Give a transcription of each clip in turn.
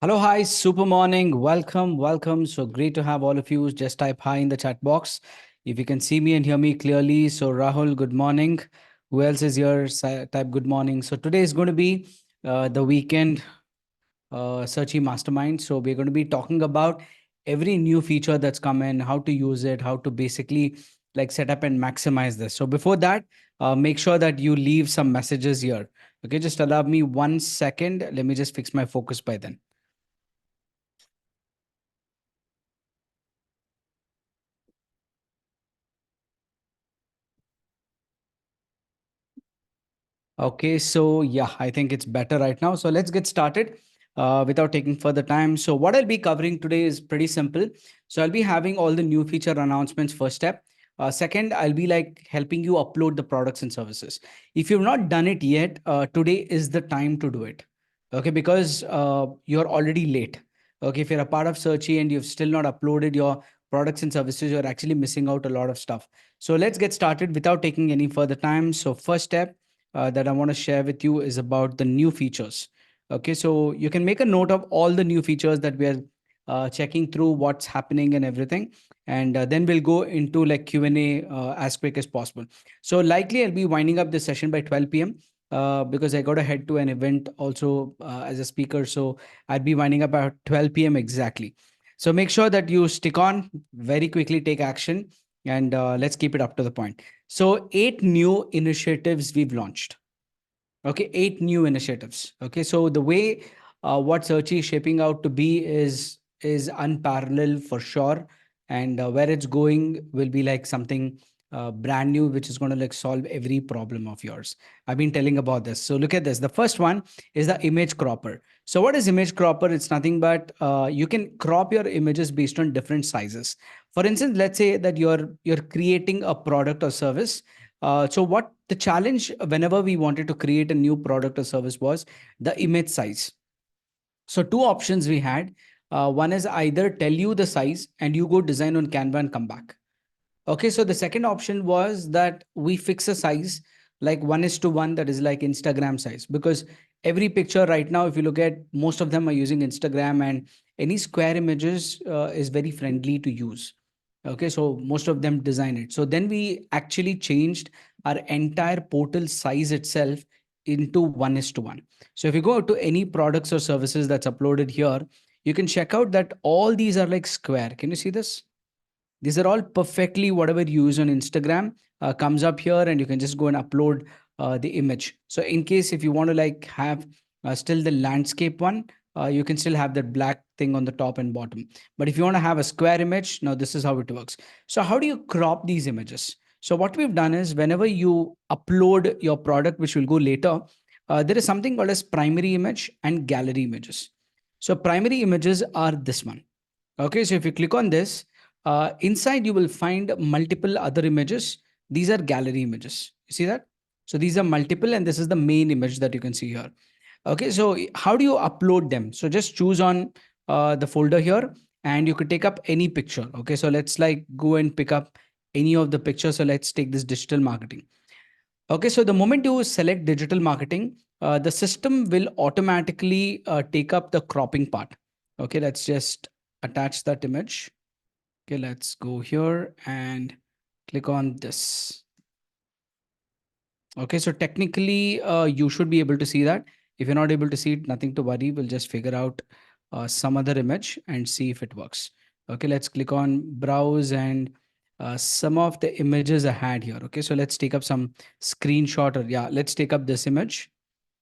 Hello, hi, super morning. Welcome. So great to have all of you. Just type hi in the chat box if you can see me and hear me clearly. So, Rahul, good morning. Who else is here? Type good morning. So, today is going to be the weekend Searchy Mastermind. So, we're going to be talking about every new feature that's come in, how to use it, how to basically like set up and maximize this. So, before that, make sure that you leave some messages here. Okay, just allow me 1 second. Let me just fix my focus by then. Okay, so yeah, I think it's better right now. So let's get started without taking further time. So what I'll be covering today is pretty simple. So I'll be having all the new feature announcements first step. Second, I'll be like helping you upload the products and services. If you've not done it yet, today is the time to do it. Okay, because you're already late. Okay, if you're a part of Searchy and you've still not uploaded your products and services, you're actually missing out a lot of stuff. So let's get started without taking any further time. So first step, that I want to share with you is about the new features. Okay, so you can make a note of all the new features that we are checking through what's happening and everything, and then we'll go into like Q&A as quick as possible. So likely I'll be winding up the session by 12 p.m. Because I got to head to an event also as a speaker, so I'd be winding up at 12 p.m. exactly. So make sure that you stick on, very quickly take action, and let's keep it up to the point. So, 8 new initiatives we've launched. Okay, 8 new initiatives. Okay, so the way what Searchy is shaping out to be is unparalleled for sure, and where it's going will be like something brand new, which is going to like solve every problem of yours. I've been telling about this. So look at this. The first one is the image cropper. So what is image cropper? It's nothing but you can crop your images based on different sizes. For instance, let's say that you're creating a product or service. So what the challenge whenever we wanted to create a new product or service was the image size. So two options we had. One is either tell you the size and you go design on Canva and come back. Okay, so the second option was that we fix a size like 1:1, that is like Instagram size, because every picture right now, if you look at, most of them are using Instagram, and any square images is very friendly to use. Okay, so most of them design it. So then we actually changed our entire portal size itself into 1:1. So if you go to any products or services that's uploaded here, you can check out that all these are like square. Can you see this? These are all perfectly whatever you use on Instagram comes up here, and you can just go and upload the image. So in case if you want to like have still the landscape one, you can still have that black thing on the top and bottom. But if you want to have a square image, now this is how it works. So how do you crop these images? So what we've done is whenever you upload your product, which will go later, there is something called as primary image and gallery images. So primary images are this one. Okay, so if you click on this, inside you will find multiple other images. These are gallery images. You see that? So these are multiple, and this is the main image that you can see here. Okay, so how do you upload them? So just choose on the folder here, and you could take up any picture. Okay, so let's like go and pick up any of the pictures. So let's take this digital marketing. Okay, so the moment you select digital marketing, the system will automatically take up the cropping part. Okay, let's just attach that image. Okay, let's go here and click on this. Okay, so technically you should be able to see that. If you're not able to see it, nothing to worry. We'll just figure out some other image and see if it works. Okay, let's click on browse, and some of the images I had here. Okay, so let's take up some screenshot, or yeah, let's take up this image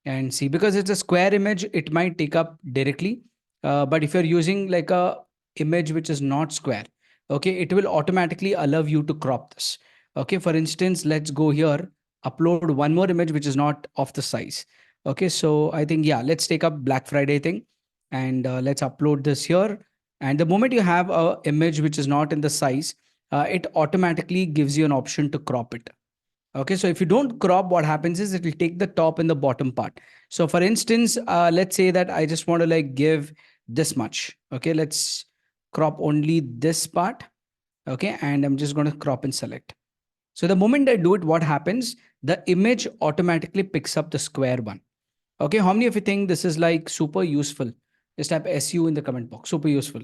and see, because it's a square image, it might take up directly. But if you're using like a image which is not square, okay, it will automatically allow you to crop this. Okay, for instance, let's go here, upload one more image which is not of the size. Okay, so I think, yeah, let's take up Black Friday thing, and let's upload this here. And the moment you have a image which is not in the size, it automatically gives you an option to crop it. Okay, so if you don't crop, what happens is it will take the top and the bottom part. So for instance, let's say that I just want to like give this much. Okay, let's crop only this part. Okay, and I'm just going to crop and select. So the moment I do it, what happens? The image automatically picks up the square one. Okay, how many of you think this is like super useful? Just type SU in the comment box. Super useful.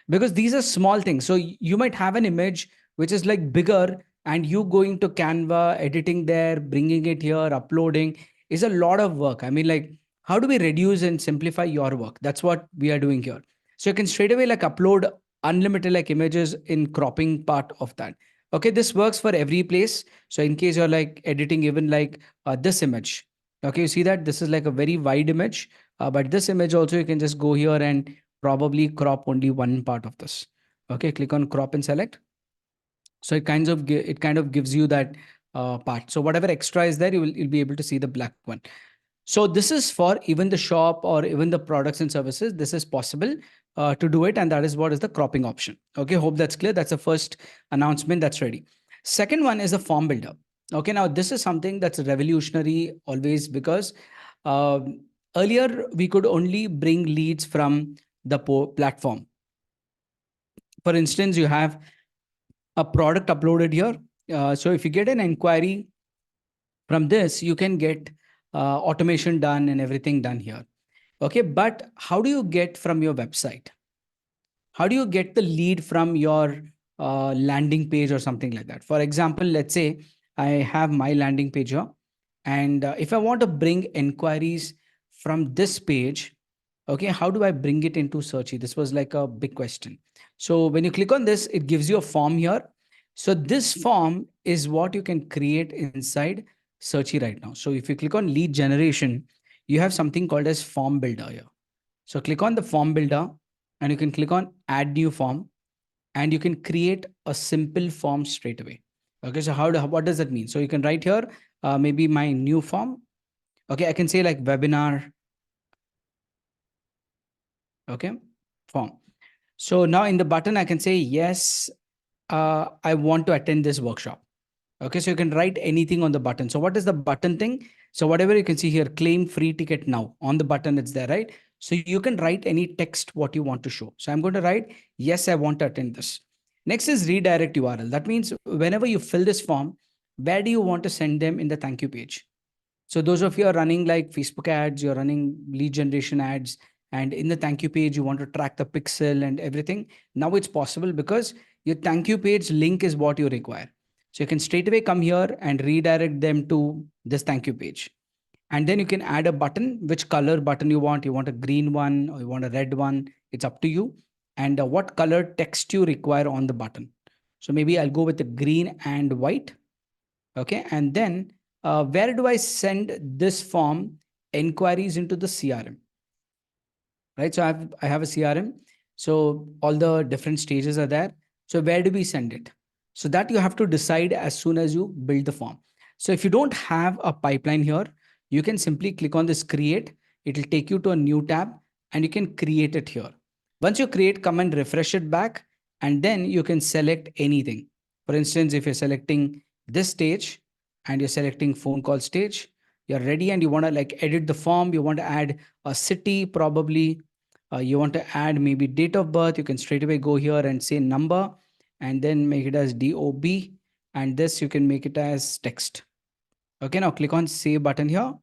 Because these are small things. So you might have an image which is like bigger, and you going to Canva, editing there, bringing it here, uploading is a lot of work. I mean, like, how do we reduce and simplify your work? That's what we are doing here. So you can straight away like upload unlimited like images in cropping part of that. Okay, this works for every place. So in case you're like editing even like this image. Okay, you see that this is like a very wide image, but this image also you can just go here and probably crop only one part of this. Okay, click on crop and select. So it kind of gives you that part. So whatever extra is there, you'll be able to see the black one. So this is for even the shop or even the products and services. This is possible to do it, and that is what is the cropping option. Okay, hope that's clear. That's the first announcement that's ready. Second one is the form builder. Okay, now this is something that's revolutionary always, because earlier we could only bring leads from the platform. For instance, you have a product uploaded here. So if you get an inquiry from this, you can get automation done and everything done here. Okay, but how do you get from your website? How do you get the lead from your landing page or something like that? For example, let's say I have my landing page here, and if I want to bring inquiries from this page, okay, how do I bring it into Searchy? This was like a big question. So when you click on this, it gives you a form here. So this form is what you can create inside Searchy right now. So if you click on lead generation, you have something called as form builder here. So click on the form builder, and you can click on add new form, and you can create a simple form straight away. Okay, so what does that mean? So you can write here, maybe my new form. Okay, I can say like webinar. Okay, form. So now in the button, I can say, yes, I want to attend this workshop. Okay, so you can write anything on the button. So what is the button thing? So whatever you can see here, claim free ticket now on the button, it's there, right? So you can write any text what you want to show. So I'm going to write, yes, I want to attend this. Next is redirect URL. That means whenever you fill this form, where do you want to send them in the thank you page? So those of you are running like Facebook ads, you're running lead generation ads, and in the thank you page, you want to track the pixel and everything. Now it's possible because your thank you page link is what you require. So you can straight away come here and redirect them to this thank you page. And then you can add a button, which color button you want. You want a green one or you want a red one. It's up to you. And what color text you require on the button. So maybe I'll go with the green and white. Okay, and then where do I send this form inquiries into the CRM? Right, so I have a CRM. So all the different stages are there. So where do we send it? So that you have to decide as soon as you build the form. So if you don't have a pipeline here, you can simply click on this create. It will take you to a new tab, and you can create it here. Once you create, come and refresh it back, and then you can select anything. For instance, if you're selecting this stage and you're selecting phone call stage, you're ready and you want to like edit the form, you want to add a city, probably you want to add maybe date of birth, you can straight away go here and say number, and then make it as DOB, and this you can make it as text. Okay, now click on save button here,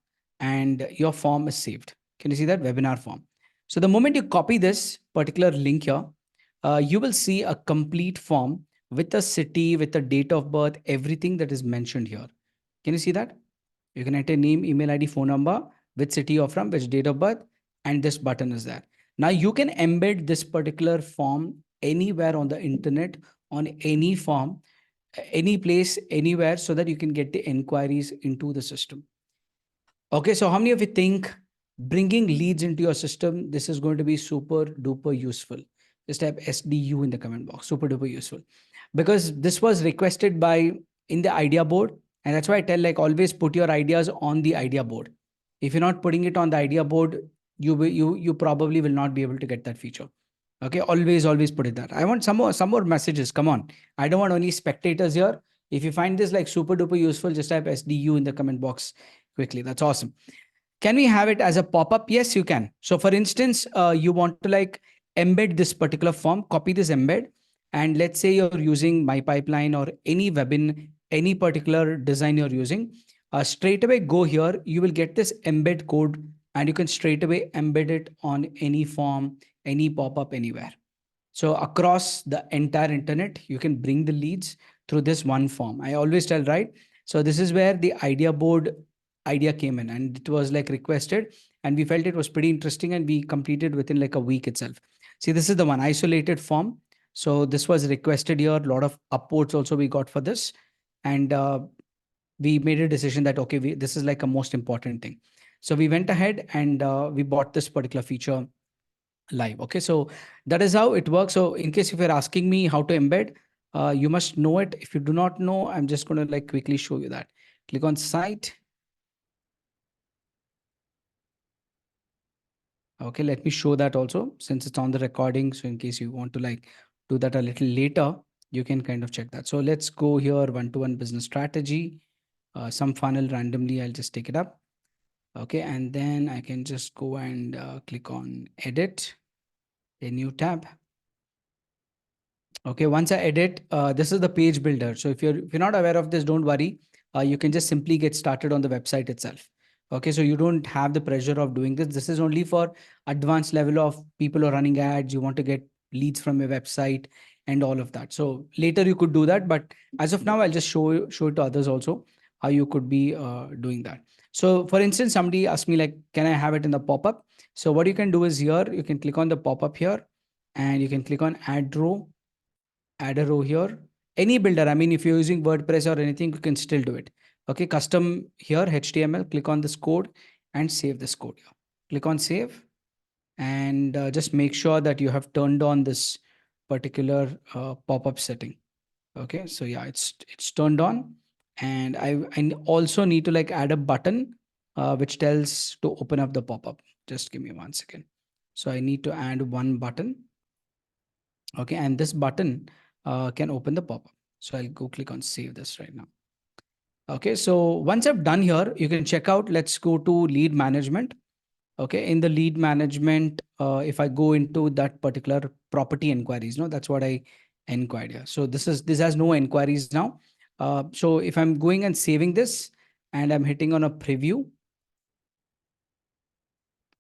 and your form is saved. Can you see that webinar form? So the moment you copy this particular link here, you will see a complete form with a city, with a date of birth, everything that is mentioned here. Can you see that? You can enter name, email ID, phone number, which city you're from, which date of birth, and this button is there. Now you can embed this particular form anywhere on the internet, on any form, any place, anywhere, so that you can get the inquiries into the system. Okay, so how many of you think bringing leads into your system, this is going to be super duper useful? Just type SDU in the comment box, super duper useful. Because this was requested by in the idea board. And that's why I tell like always put your ideas on the idea board. If you're not putting it on the idea board, you probably will not be able to get that feature. Okay, always put it there. I want some more messages. Come on. I don't want only spectators here. If you find this like super duper useful, just type SDU in the comment box quickly. That's awesome. Can we have it as a pop-up? Yes, you can. So for instance, you want to like embed this particular form, copy this embed, and let's say you're using my pipeline or any any particular design you're using, straight away go here. You will get this embed code, and you can straight away embed it on any form, any pop-up, anywhere. So across the entire internet, you can bring the leads through this one form. I always tell, right? So this is where the idea board idea came in, and it was like requested, and we felt it was pretty interesting, and we completed within like a week itself. See, this is the one isolated form. So this was requested here. A lot of upvotes also we got for this, and we made a decision that okay, this is like a most important thing. So we went ahead and we bought this particular feature live. Okay, so that is how it works. So in case if you're asking me how to embed, you must know it. If you do not know, I'm just going to like quickly show you that. Click on site. Okay, let me show that also since it's on the recording. So in case you want to like do that a little later, you can kind of check that. So let's go here, one-to-one business strategy, some funnel randomly. I'll just take it up. Okay, and then I can just go and click on edit, a new tab. Okay, once I edit, this is the page builder. So if you're not aware of this, don't worry. You can just simply get started on the website itself. Okay, so you don't have the pressure of doing this. This is only for advanced level of people who are running ads. You want to get leads from your website and all of that. So later you could do that, but as of now, I'll just show it to others also how you could be doing that. So for instance, somebody asked me like, can I have it in the pop-up? So what you can do is here, you can click on the pop-up here, and you can click on add row, add a row here. Any builder, I mean, if you're using WordPress or anything, you can still do it. Okay, custom here, HTML, click on this code and save this code here. Click on save, and just make sure that you have turned on this particular pop-up setting. Okay, so yeah, it's turned on. And I also need to like add a button which tells to open up the pop-up. Just give me 1 second. So I need to add one button. Okay, and this button can open the pop-up. So I'll go click on save this right now. Okay, so once I've done here, you can check out, let's go to lead management. Okay, in the lead management, if I go into that particular property inquiries, no, that's what I inquired here. So this has no inquiries now. So if I'm going and saving this and I'm hitting on a preview,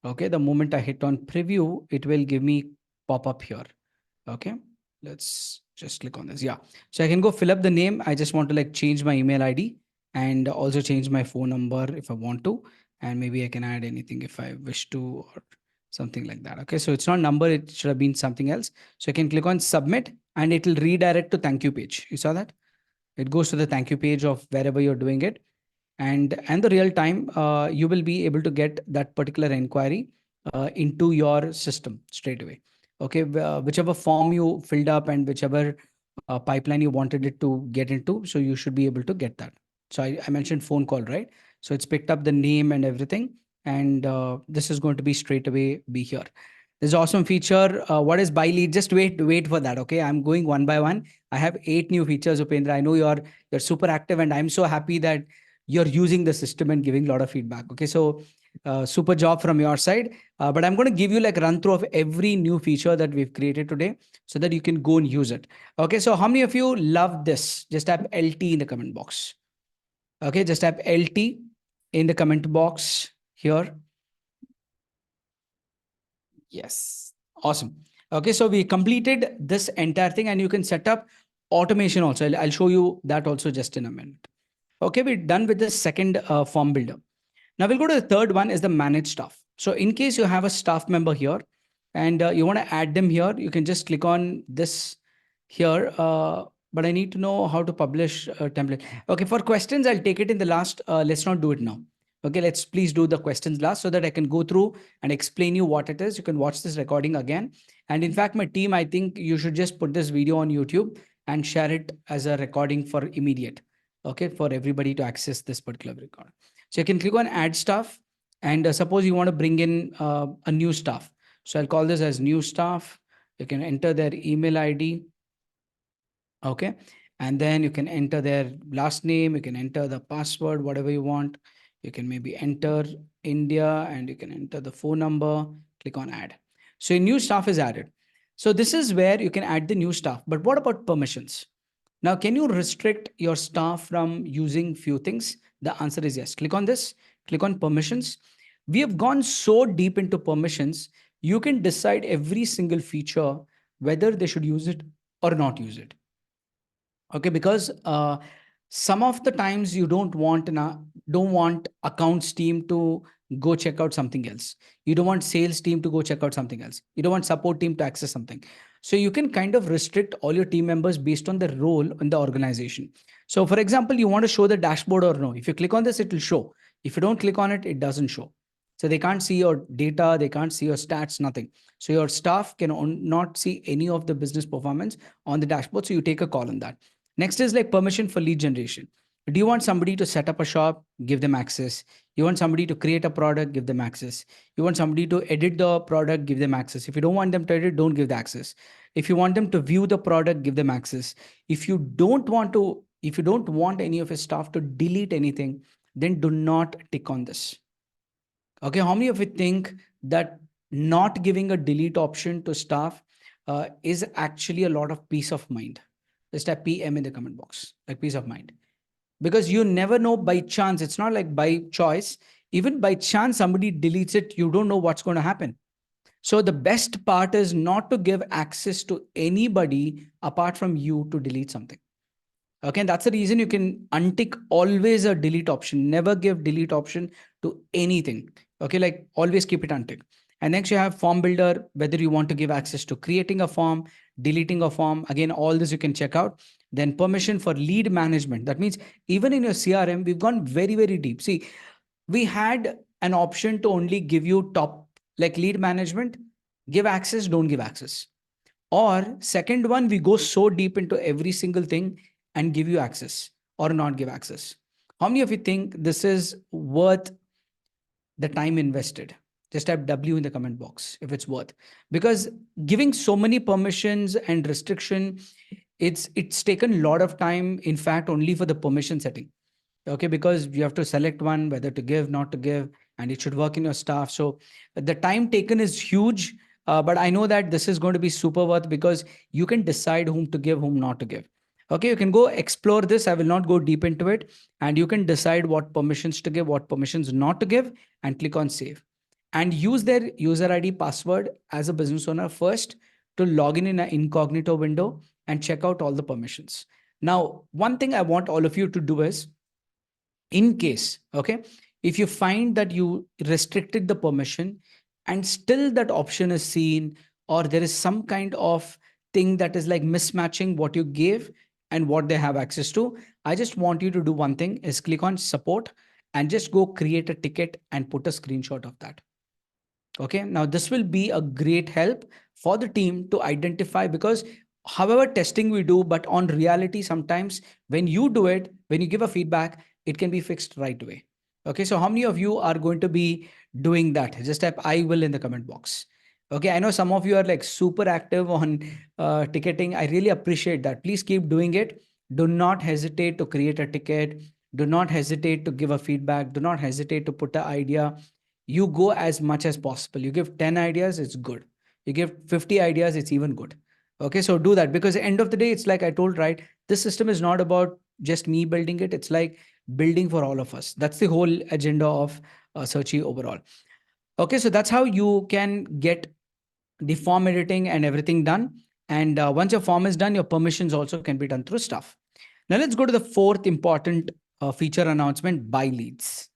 okay, the moment I hit on preview, it will give me pop up here. Okay, let's just click on this. Yeah, so I can go fill up the name. I just want to like change my email ID and also change my phone number if I want to, and maybe I can add anything if I wish to, or something like that. Okay, so it's not number, it should have been something else. So I can click on submit and it will redirect to thank you page. You saw that? It goes to the thank you page of wherever you're doing it, and the real time you will be able to get that particular inquiry into your system straight away. Okay, whichever form you filled up and whichever pipeline you wanted it to get into, so you should be able to get that. So I mentioned phone call, right? So it's picked up the name and everything, and this is going to be straight away be here. This awesome feature. What is buy lead? Just wait for that. Okay, I'm going one by one. I have 8 new features, Upendra. I know you're super active, and I'm so happy that you're using the system and giving a lot of feedback. Okay, so super job from your side. But I'm going to give you like run through of every new feature that we've created today so that you can go and use it. Okay, so how many of you love this? Just type LT in the comment box. Okay, just type LT in the comment box here. Yes, awesome. Okay, so we completed this entire thing, and you can set up automation also. I'll show you that also just in a minute. Okay, we're done with the second form builder. Now we'll go to the third one is the manage staff. So in case you have a staff member here and you want to add them here, you can just click on this here. But I need to know how to publish a template. Okay, for questions, I'll take it in the last. Let's not do it now. Okay, let's please do the questions last so that I can go through and explain you what it is. You can watch this recording again. And in fact, my team, I think you should just put this video on YouTube and share it as a recording for immediate. Okay, for everybody to access this particular record. So you can click on add staff, and suppose you want to bring in a new staff. So I'll call this as new staff. You can enter their email ID. Okay. And then you can enter their last name. You can enter the password, whatever you want. You can maybe enter India and you can enter the phone number. Click on add. So a new staff is added. So this is where you can add the new staff. But what about permissions? Now, can you restrict your staff from using few things? The answer is yes. Click on this, click on permissions. We have gone so deep into permissions, you can decide every single feature whether they should use it or not use it. Okay, because some of the times you don't want accounts team to go check out something else. You don't want sales team to go check out something else. You don't want support team to access something. So you can kind of restrict all your team members based on their role in the organization. So for example, you want to show the dashboard or no. If you click on this, it will show. If you don't click on it, it doesn't show. So they can't see your data, they can't see your stats, nothing. So your staff can not see any of the business performance on the dashboard. So you take a call on that. Next is like permission for lead generation. Do you want somebody to set up a shop? Give them access. You want somebody to create a product? Give them access. You want somebody to edit the product? Give them access. If you don't want them to edit, don't give the access. If you want them to view the product, give them access. If you don't want any of your staff to delete anything, then do not tick on this. Okay, how many of you think that not giving a delete option to staff is actually a lot of peace of mind? Just type PM in the comment box, like peace of mind. Because you never know, by chance, it's not like by choice. Even by chance, somebody deletes it, you don't know what's going to happen. So the best part is not to give access to anybody apart from you to delete something. Okay, and that's the reason you can untick always a delete option. Never give delete option to anything. Okay, like always keep it unticked. And next you have form builder, whether you want to give access to creating a form, deleting a form. Again, all this you can check out. Then permission for lead management. That means even in your CRM, we've gone very, very deep. See, we had an option to only give you top, like lead management, give access, don't give access. Or second one, we go so deep into every single thing and give you access or not give access. How many of you think this is worth the time invested? Just type W in the comment box if it's worth. Because giving so many permissions and restriction, it's taken a lot of time, in fact, only for the permission setting. Okay, because you have to select one, whether to give, not to give, and it should work in your staff. So the time taken is huge, but I know that this is going to be super worth, because you can decide whom to give, whom not to give. Okay, you can go explore this. I will not go deep into it, and you can decide what permissions to give, what permissions not to give, and click on save, and use their user ID password as a business owner first to log in an incognito window and check out all the permissions. Now, one thing I want all of you to do is, in case, okay, if you find that you restricted the permission and still that option is seen, or there is some kind of thing that is like mismatching what you gave and what they have access to, I just want you to do one thing, is click on support and just go create a ticket and put a screenshot of that. Okay, now this will be a great help for the team to identify, because however testing we do, but on reality, sometimes when you do it, when you give a feedback, it can be fixed right away. Okay, so how many of you are going to be doing that? Just type I will in the comment box. Okay, I know some of you are like super active on ticketing. I really appreciate that. Please keep doing it. Do not hesitate to create a ticket. Do not hesitate to give a feedback. Do not hesitate to put an idea. You go as much as possible. You give 10 ideas, it's good. You give 50 ideas, it's even good. Okay, so do that, because at the end of the day, it's like I told, right? This system is not about just me building it. It's like building for all of us. That's the whole agenda of Searchy overall. Okay, so that's how you can get the form editing and everything done. And once your form is done, your permissions also can be done through stuff. Now let's go to the fourth important feature announcement: buy leads.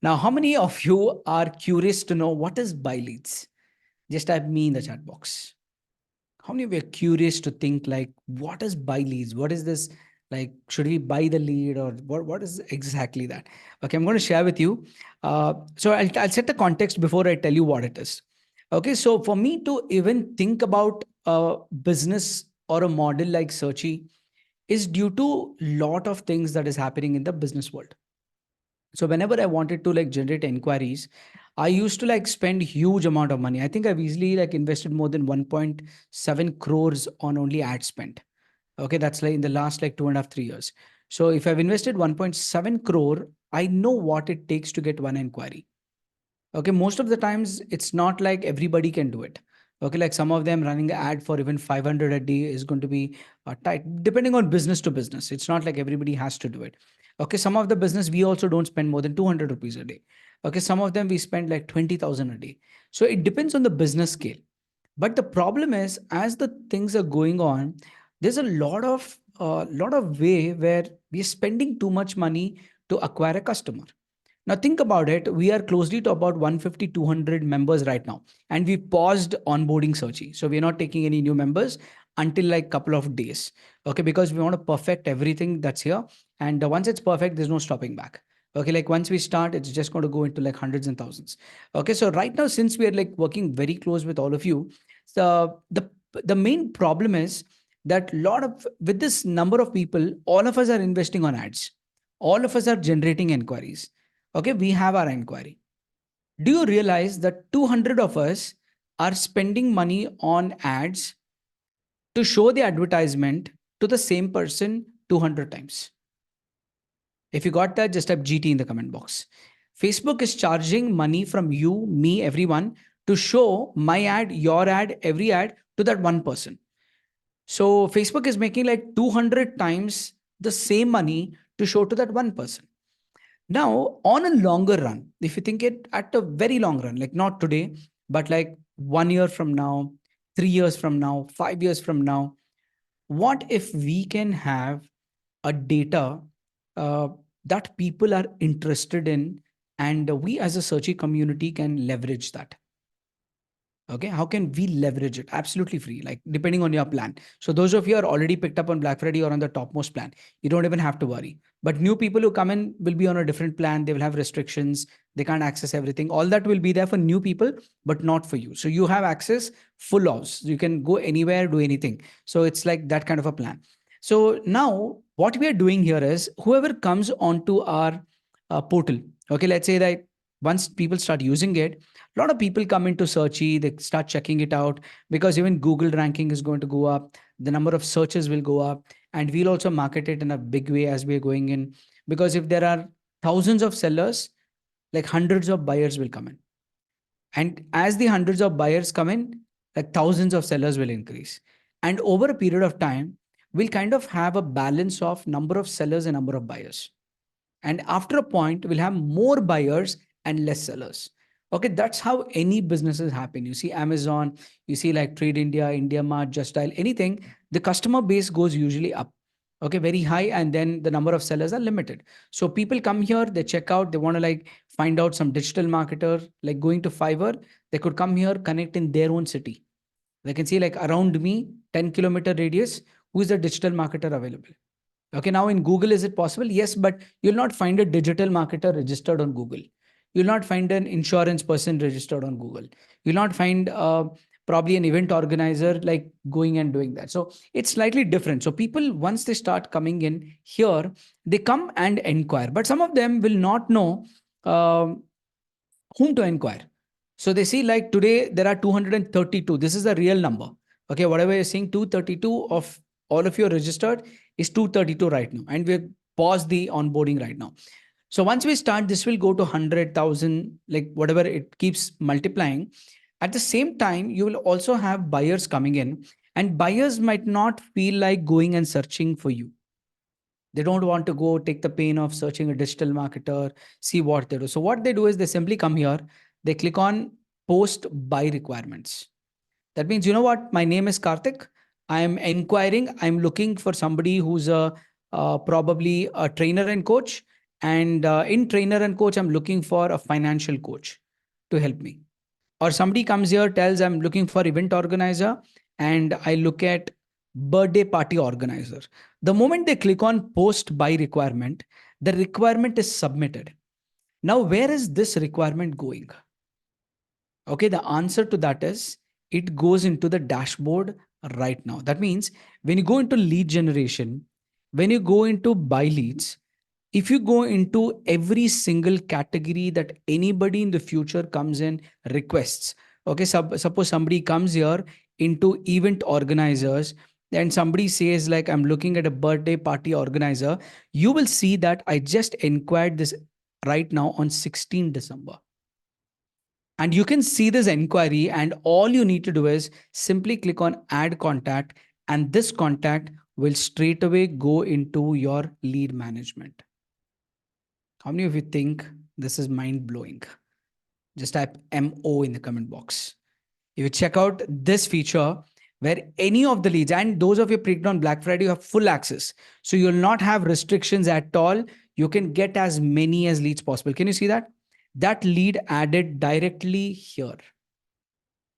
Now, how many of you are curious to know what is buy leads? Just type me in the chat box. How many of you are curious to think like, what is buy leads? What is this? Like, should we buy the lead, or what is exactly that? Okay, I'm going to share with you. So I'll set the context before I tell you what it is. Okay, so for me to even think about a business or a model like Searchy is due to lot of things that is happening in the business world. So whenever I wanted to like generate inquiries, I used to like spend huge amount of money. I think I've easily like invested more than 1.7 crores on only ad spend. Okay, that's like in the last like 2.5, 3 years. So if I've invested 1.7 crore, I know what it takes to get one inquiry. Okay, most of the times it's not like everybody can do it. Okay, like some of them running an ad for even 500 a day is going to be tight, depending on business to business. It's not like everybody has to do it. Okay, some of the business we also don't spend more than 200 rupees a day. Okay, some of them we spend like 20,000 a day. So it depends on the business scale. But the problem is, as the things are going on, there's a lot of way where we're spending too much money to acquire a customer. Now think about it. We are closely to about 150, 200 members right now, and we paused onboarding Searchy. So we're not taking any new members until like couple of days. Okay, because we want to perfect everything that's here, and once it's perfect, there's no stopping back. Okay, like once we start, it's just going to go into like hundreds and thousands. Okay, so right now, since we are like working very close with all of you, the main problem is that lot of with this number of people, all of us are investing on ads. All of us are generating inquiries. Okay, we have our inquiry. Do you realize that 200 of us are spending money on ads to show the advertisement to the same person 200 times? If you got that, just type GT in the comment box. Facebook is charging money from you, me, everyone to show my ad, your ad, every ad to that one person. So Facebook is making like 200 times the same money to show to that one person. Now, on a longer run, if you think it at a very long run, like not today, but like 1 year from now, 3 years from now, 5 years from now, what if we can have a data uh, that people are interested in, and we as a searchy community can leverage that? Okay, how can we leverage it? Absolutely free, like depending on your plan. So those of you are already picked up on Black Friday or on the topmost plan, you don't even have to worry. But new people who come in will be on a different plan. They will have restrictions. They can't access everything. All that will be there for new people, but not for you. So you have access full house. You can go anywhere, do anything. So it's like that kind of a plan. So now what we are doing here is whoever comes onto our portal, okay, let's say that once people start using it, a lot of people come into Searchy, they start checking it out because even Google ranking is going to go up, the number of searches will go up, and we'll also market it in a big way as we're going in. Because if there are thousands of sellers, like hundreds of buyers will come in. And as the hundreds of buyers come in, like thousands of sellers will increase. And over a period of time, we'll kind of have a balance of number of sellers and number of buyers. And after a point, we'll have more buyers and less sellers. Okay, that's how any businesses happen. You see Amazon, you see like Trade India, India Mart, Just Dial, anything, the customer base goes usually up. Okay, very high, and then the number of sellers are limited. So people come here, they check out, they want to like find out some digital marketer, like going to Fiverr, they could come here, connect in their own city. They can see like around me, 10-kilometer radius, who is the digital marketer available. Okay, now in Google, is it possible? Yes, but you'll not find a digital marketer registered on Google. You'll not find an insurance person registered on Google. You'll not find probably an event organizer like going and doing that. So it's slightly different. So people, once they start coming in here, they come and inquire. But some of them will not know um, whom to inquire. So they see like today there are 232. This is the real number. Okay, whatever you're seeing, 232 of all of you registered is 232 right now. And we pause the onboarding right now. So once we start, this will go to 100,000, like whatever it keeps multiplying. At the same time, you will also have buyers coming in, and buyers might not feel like going and searching for you. They don't want to go take the pain of searching a digital marketer, see what they do. So what they do is they simply come here, they click on post buy requirements. That means, you know what? My name is Karthik. I'm inquiring. I'm looking for somebody who's a probably a trainer and coach. And in trainer and coach, I'm looking for a financial coach to help me. Or somebody comes here, tells I'm looking for event organizer, and I look at birthday party organizer. The moment they click on post by requirement, the requirement is submitted. Now, where is this requirement going? Okay, the answer to that is it goes into the dashboard right now. That means when you go into lead generation, when you go into buy leads, if you go into every single category that anybody in the future comes in requests, okay, suppose somebody comes here into event organizers, and somebody says like I'm looking at a birthday party organizer, you will see that I just inquired this right now on 16 December. And you can see this inquiry, and all you need to do is simply click on add contact, and this contact will straight away go into your lead management. How many of you think this is mind blowing? Just type MO in the comment box. If you check out this feature, where any of the leads, and those of you picked on Black Friday, you have full access. So you'll not have restrictions at all. You can get as many as leads possible. Can you see that? That lead added directly here,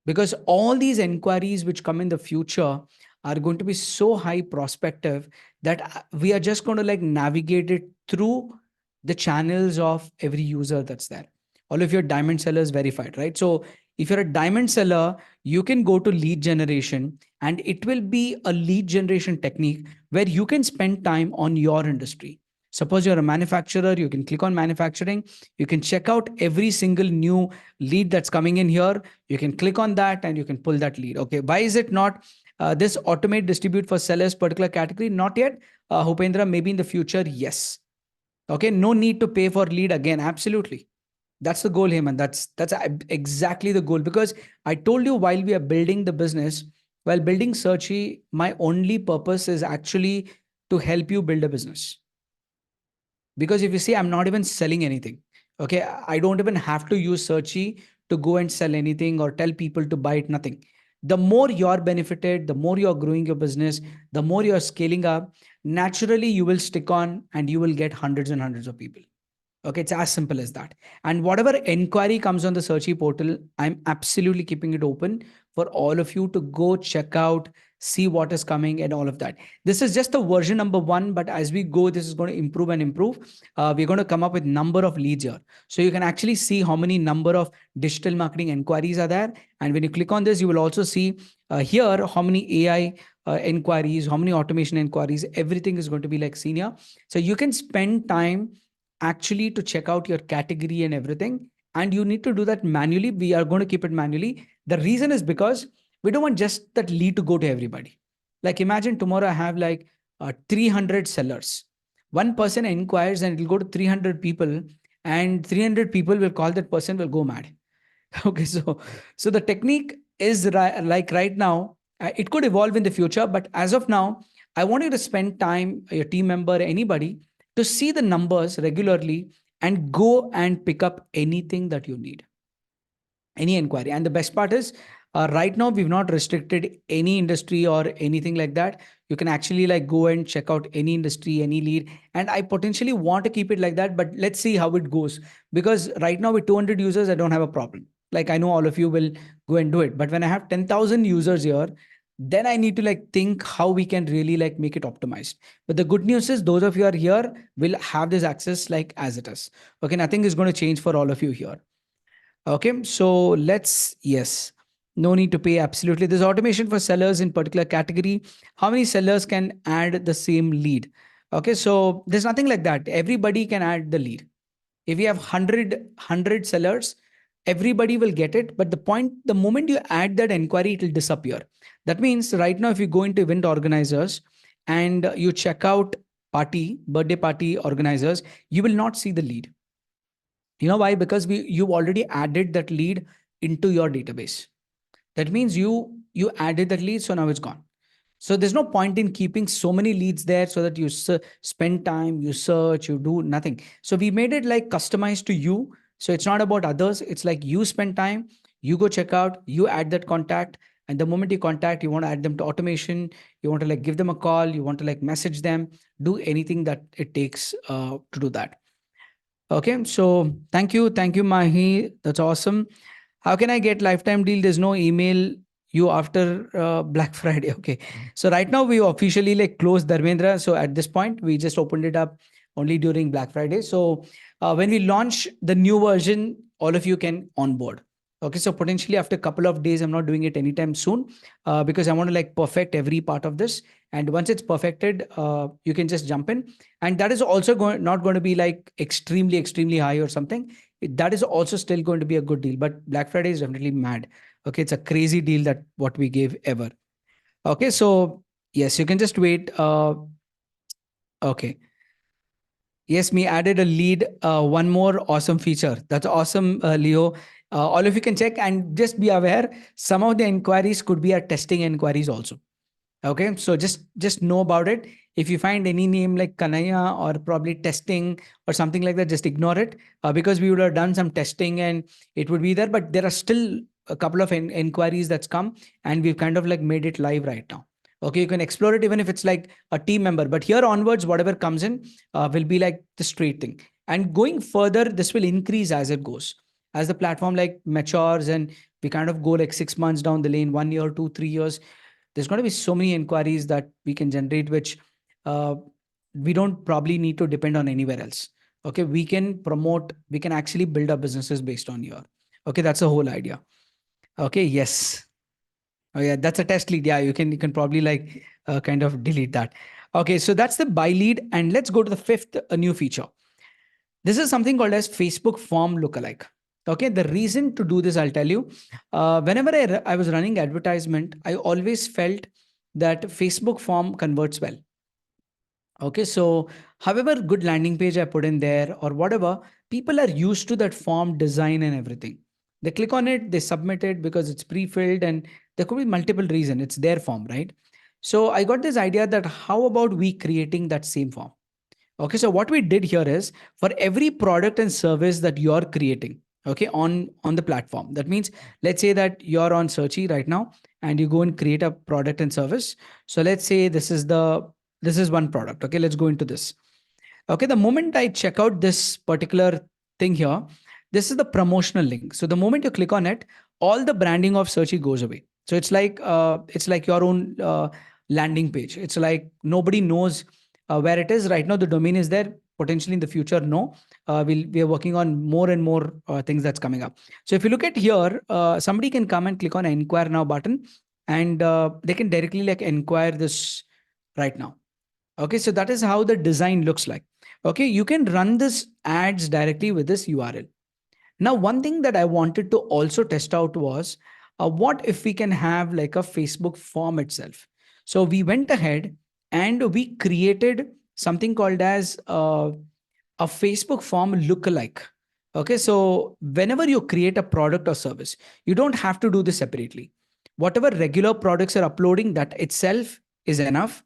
because all these inquiries which come in the future are going to be so high prospective that we are just going to like navigate it through the channels of every user that's there. All of your diamond sellers verified, right? So if you're a diamond seller, you can go to lead generation, and it will be a lead generation technique where you can spend time on your industry. Suppose you're a manufacturer, you can click on manufacturing, you can check out every single new lead that's coming in here. You can click on that and you can pull that lead. Okay, why is it not this automate distribute for sellers particular category? Not yet, Hupendra. Maybe in the future, yes. Okay, no need to pay for lead again. Absolutely, that's the goal, Heyman. That's exactly the goal. Because I told you, while we are building the business, while building Searchy, my only purpose is actually to help you build a business. Because if you see, I'm not even selling anything. Okay, I don't even have to use Searchy to go and sell anything or tell people to buy it. Nothing. The more you're benefited, the more you're growing your business, the more you're scaling up, naturally you will stick on and you will get hundreds and hundreds of people. Okay, it's as simple as that. And whatever inquiry comes on the Searchy portal, I'm absolutely keeping it open for all of you to go check out, see what is coming, and all of that. This is just the version number one, but as we go, this is going to improve and improve. We're going to come up with number of leads here, so you can actually see how many number of digital marketing inquiries are there. And when you click on this, you will also see here how many AI inquiries, how many automation inquiries. Everything is going to be like senior, so you can spend time actually to check out your category and everything. And you need to do that manually. We are going to keep it manually. The reason is because we don't want just that lead to go to everybody. Like imagine tomorrow I have like 300 sellers. One person inquires and it will go to 300 people, and 300 people will call that person, will go mad. Okay, so the technique is like right now, it could evolve in the future, but as of now, I want you to spend time, your team member, anybody, to see the numbers regularly and go and pick up anything that you need, any inquiry. And the best part is, right now we've not restricted any industry or anything like that. You can actually like go and check out any industry, any lead. And I potentially want to keep it like that, but let's see how it goes. Because right now with 200 users, I don't have a problem. Like I know all of you will go and do it, but when I have 10,000 users here, then I need to like think how we can really like make it optimized. But the good news is those of you are here will have this access like as it is. Okay, nothing is going to change for all of you here. Okay, so let's, yes, no need to pay. Absolutely. There's automation for sellers in particular category. How many sellers can add the same lead? Okay, so there's nothing like that. Everybody can add the lead. If you have 100 sellers, everybody will get it. But the point, the moment you add that inquiry, it will disappear. That means right now, if you go into event organizers and you check out birthday party organizers, you will not see the lead. You know why? Because you already added that lead into your database. That means you added that lead, so now it's gone. So there's no point in keeping so many leads there so that you spend time, you search, you do nothing. So we made it like customized to you. So it's not about others. It's like you spend time, you go check out, you add that contact. And the moment you contact, you want to add them to automation. You want to like give them a call. You want to like message them, do anything that it takes to do that. Okay, so thank you, Mahi. That's awesome. How can I get lifetime deal? There's no email you after Black Friday. Okay, so right now we officially like closed Dharmendra. So at this point, we just opened it up only during Black Friday. So when we launch the new version, all of you can onboard. Okay, so potentially after a couple of days, I'm not doing it anytime soon because I want to like perfect every part of this. And once it's perfected, you can just jump in. And that is also not going to be like extremely high or something. That is also still going to be a good deal. But Black Friday is definitely mad. Okay, it's a crazy deal that what we gave ever. Okay, so yes, you can just wait. Okay. Yes, me added a lead. One more awesome feature. That's awesome, Leo. All of you can check and just be aware. Some of the inquiries could be our testing inquiries also. Okay, so just know about it. If you find any name like Kanaya or probably testing or something like that, just ignore it, because we would have done some testing and it would be there. But there are still a couple of inquiries that's come, and we've kind of like made it live right now. Okay, you can explore it even if it's like a team member. But here onwards, whatever comes in will be like the straight thing. And going further, this will increase as it goes, as the platform like matures and we kind of go like 6 months down the lane, 1 year, 2, 3 years. There's going to be so many inquiries that we can generate, which uh, we don't probably need to depend on anywhere else. Okay, we can promote, we can actually build our businesses based on here. Okay, that's the whole idea. Okay, yes. Oh yeah, that's a test lead. Yeah, you can probably like kind of delete that. Okay, so that's the buy lead, and let's go to the fifth new feature. This is something called as Facebook form lookalike. Okay, the reason to do this, I'll tell you. Whenever I was running advertisement, I always felt that Facebook form converts well. Okay, so however good landing page I put in there or whatever, people are used to that form design and everything. They click on it, they submit it because it's pre-filled, and there could be multiple reasons. It's their form, right? So I got this idea that how about we creating that same form? Okay, so what we did here is for every product and service that you're creating, okay, on the platform. That means let's say that you're on Searchy right now and you go and create a product and service. So let's say this is one product. Okay, let's go into this. Okay, the moment I check out this particular thing here, this is the promotional link. So the moment you click on it, all the branding of Searchy goes away. So it's like your own landing page. It's like nobody knows where it is right now. The domain is there. Potentially in the future, no. We are working on more and more things that's coming up. So if you look at here, somebody can come and click on Inquire Now button, and they can directly like inquire this right now. Okay, so that is how the design looks like. Okay, you can run this ads directly with this URL. Now, one thing that I wanted to also test out was what if we can have like a Facebook form itself? So we went ahead and we created something called as a Facebook form lookalike. Okay, so whenever you create a product or service, you don't have to do this separately. Whatever regular products are uploading, that itself is enough.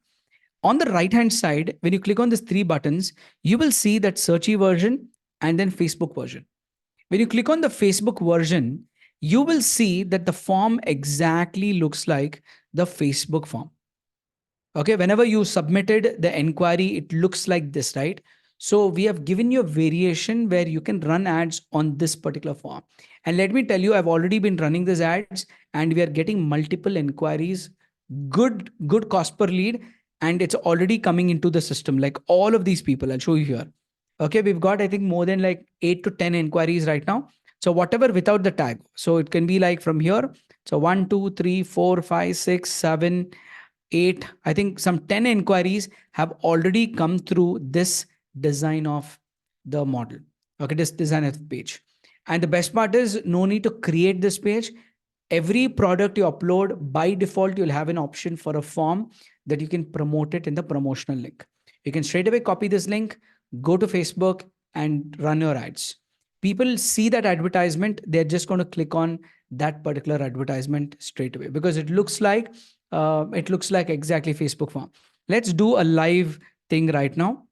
On the right hand side, when you click on these three buttons, you will see that Searchy version and then Facebook version. When you click on the Facebook version, you will see that the form exactly looks like the Facebook form. Okay, whenever you submitted the inquiry, it looks like this, right? So we have given you a variation where you can run ads on this particular form. And let me tell you, I've already been running these ads and we are getting multiple inquiries, good cost per lead, and it's already coming into the system. Like all of these people, I'll show you here. Okay, we've got, I think, more than like 8 to 10 inquiries right now. So whatever without the tag. So it can be like from here. So 1, 2, 3, 4, 5, 6, 7, 8, I think some 10 inquiries have already come through this design of the model. Okay, this design of the page. And the best part is no need to create this page. Every product you upload, by default, you'll have an option for a form that you can promote it in the promotional link. You can straight away copy this link, go to Facebook and run your ads. People see that advertisement, they're just going to click on that particular advertisement straight away because it looks like exactly Facebook form. Let's do a live thing right now.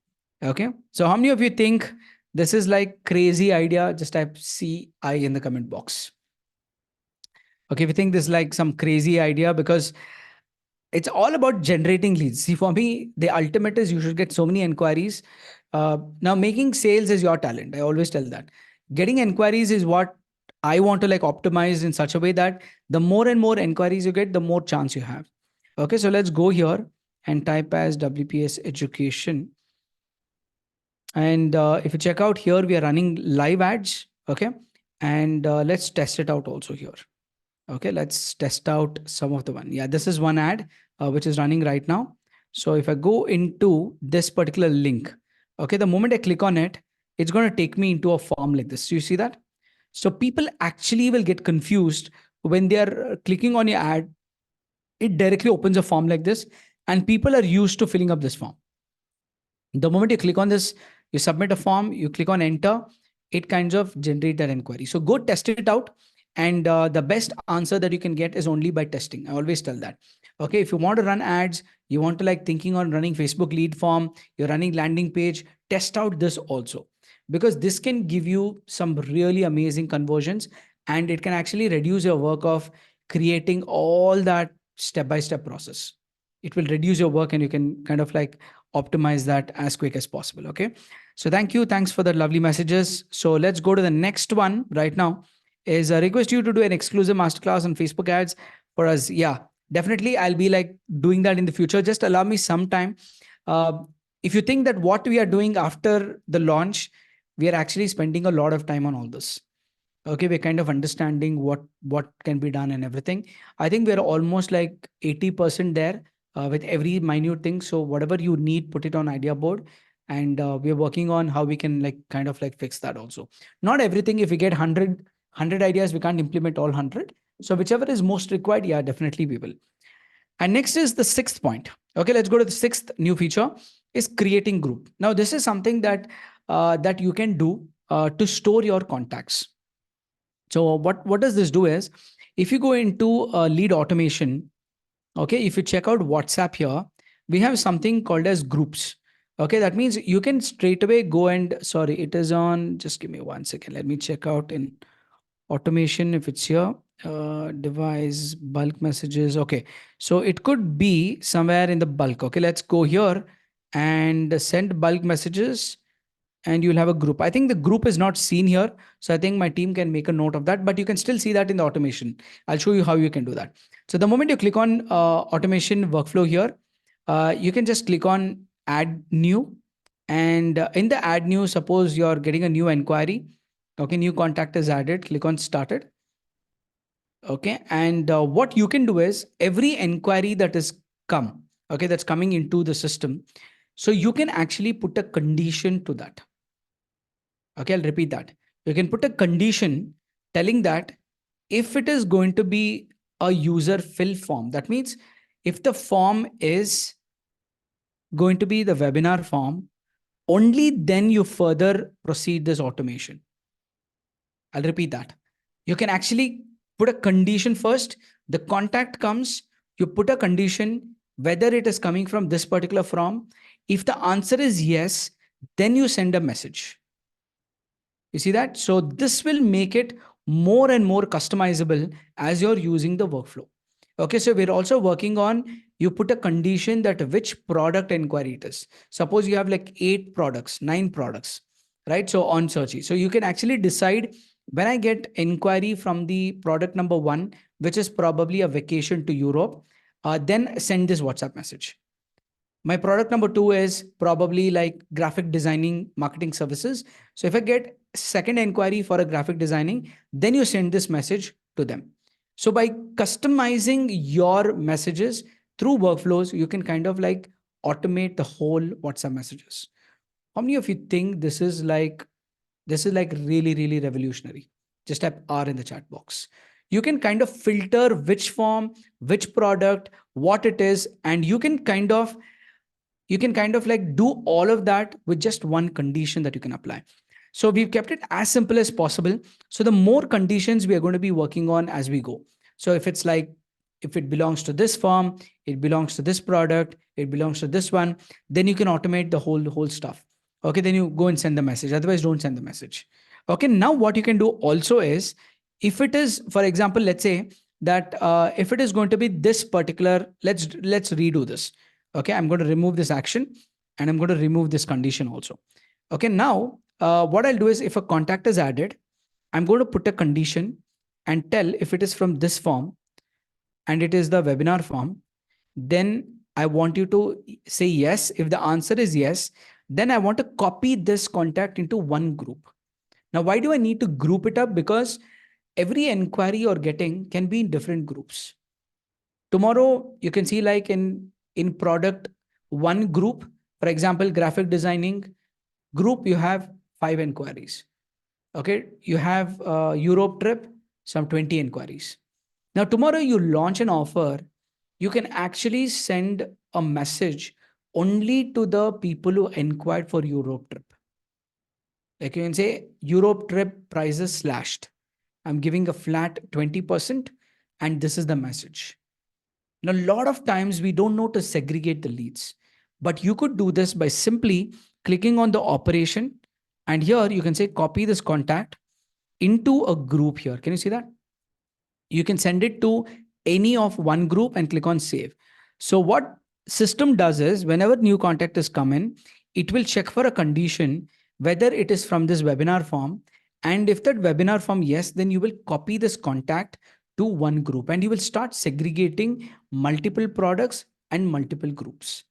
Okay. So how many of you think this is like crazy idea? Just type CI in the comment box. Okay. We think this is like some crazy idea because it's all about generating leads. See, for me, the ultimate is you should get so many inquiries. Now making sales is your talent. I always tell that. Getting inquiries is what I want to like optimize in such a way that the more and more inquiries you get, the more chance you have. Okay, so let's go here and type as WPS education. And if you check out here, we are running live ads. Okay, and let's test it out also here. Okay, let's test out some of the one. Yeah, this is one ad which is running right now. So if I go into this particular link, okay, the moment I click on it, it's going to take me into a form like this. So you see that? So people actually will get confused when they are clicking on your ad. It directly opens a form like this, and people are used to filling up this form. The moment you click on this, you submit a form, you click on enter, it kinds of generate that inquiry. So go test it out. And the best answer that you can get is only by testing. I always tell that. Okay, if you want to run ads, you want to like thinking on running Facebook lead form, you're running landing page, test out this also, because this can give you some really amazing conversions, and it can actually reduce your work of creating all that step by step process. It will reduce your work and you can kind of like optimize that as quick as possible. Okay, so thank you. Thanks for the lovely messages. So let's go to the next one right now. Is a request you to do an exclusive masterclass on Facebook ads for us. Yeah, definitely. I'll be like doing that in the future. Just allow me some time. Uh, if you think that what we are doing after the launch, we are actually spending a lot of time on all this. Okay, we're kind of understanding what can be done and everything. I think we're almost like 80% there with every minute thing. So whatever you need, put it on idea board, and we're working on how we can like kind of like fix that also. Not everything. If we get 100 ideas, we can't implement all 100. So whichever is most required, yeah, definitely we will. And next is the sixth point. Okay, let's go to the sixth new feature, is creating group. Now this is something that that you can do to store your contacts. So what does this do is, if you go into lead automation, okay, if you check out WhatsApp here, we have something called as groups. Okay, that means you can straight away go and, sorry, it is on, just give me 1 second. Let me check out in automation if it's here. Device bulk messages. Okay, so it could be somewhere in the bulk. Okay, let's go here and send bulk messages, and you'll have a group. I think the group is not seen here. So I think my team can make a note of that, but you can still see that in the automation. I'll show you how you can do that. So the moment you click on automation workflow here, you can just click on add new. And in the add new, suppose you're getting a new inquiry. Okay, new contact is added. Click on started. Okay, and what you can do is every inquiry that is come, okay, that's coming into the system. So you can actually put a condition to that. Okay, I'll repeat that. You can put a condition telling that if it is going to be a user fill form, that means if the form is going to be the webinar form, only then you further proceed this automation. I'll repeat that. You can actually put a condition first. The contact comes, you put a condition whether it is coming from this particular form. If the answer is yes, then you send a message. You see that? So this will make it more and more customizable as you're using the workflow. Okay, so we're also working on, you put a condition that which product inquiry it is. Suppose you have like 8 products, 9 products, right? So on Searchy. So you can actually decide, when I get inquiry from the product number 1, which is probably a vacation to Europe, then send this WhatsApp message. My product number 2 is probably like graphic designing marketing services. So if I get second inquiry for a graphic designing, then you send this message to them. So by customizing your messages through workflows, you can kind of like automate the whole WhatsApp messages. How many of you think this is like really, really revolutionary? Just type R in the chat box. You can kind of filter which form, which product, what it is, and you can kind of like do all of that with just one condition that you can apply. So we've kept it as simple as possible. So the more conditions we are going to be working on as we go. So if it's like, if it belongs to this firm, it belongs to this product, it belongs to this one, then you can automate the whole stuff. Okay, then you go and send the message. Otherwise, don't send the message. Okay, now what you can do also is, if it is, for example, let's say that if it is going to be this particular, let's redo this. Okay, I'm going to remove this action, and I'm going to remove this condition also. Okay, now what I'll do is, if a contact is added, I'm going to put a condition and tell if it is from this form and it is the webinar form, then I want you to say yes. If the answer is yes, then I want to copy this contact into one group. Now, why do I need to group it up? Because every inquiry you're getting can be in different groups. Tomorrow, you can see like in product one group, for example, graphic designing group, you have 5 inquiries. Okay, you have Europe trip, some 20 inquiries. Now, tomorrow you launch an offer, you can actually send a message only to the people who inquired for Europe trip. Like you can say Europe trip prices slashed. I'm giving a flat 20%, and this is the message. Now, a lot of times we don't know to segregate the leads, but you could do this by simply clicking on the operation. And here you can say copy this contact into a group here. Can you see that? You can send it to any of one group and click on save. So what system does is whenever new contact is come in, it will check for a condition whether it is from this webinar form. And if that webinar form, yes, then you will copy this contact to one group and you will start segregating multiple products and multiple groups,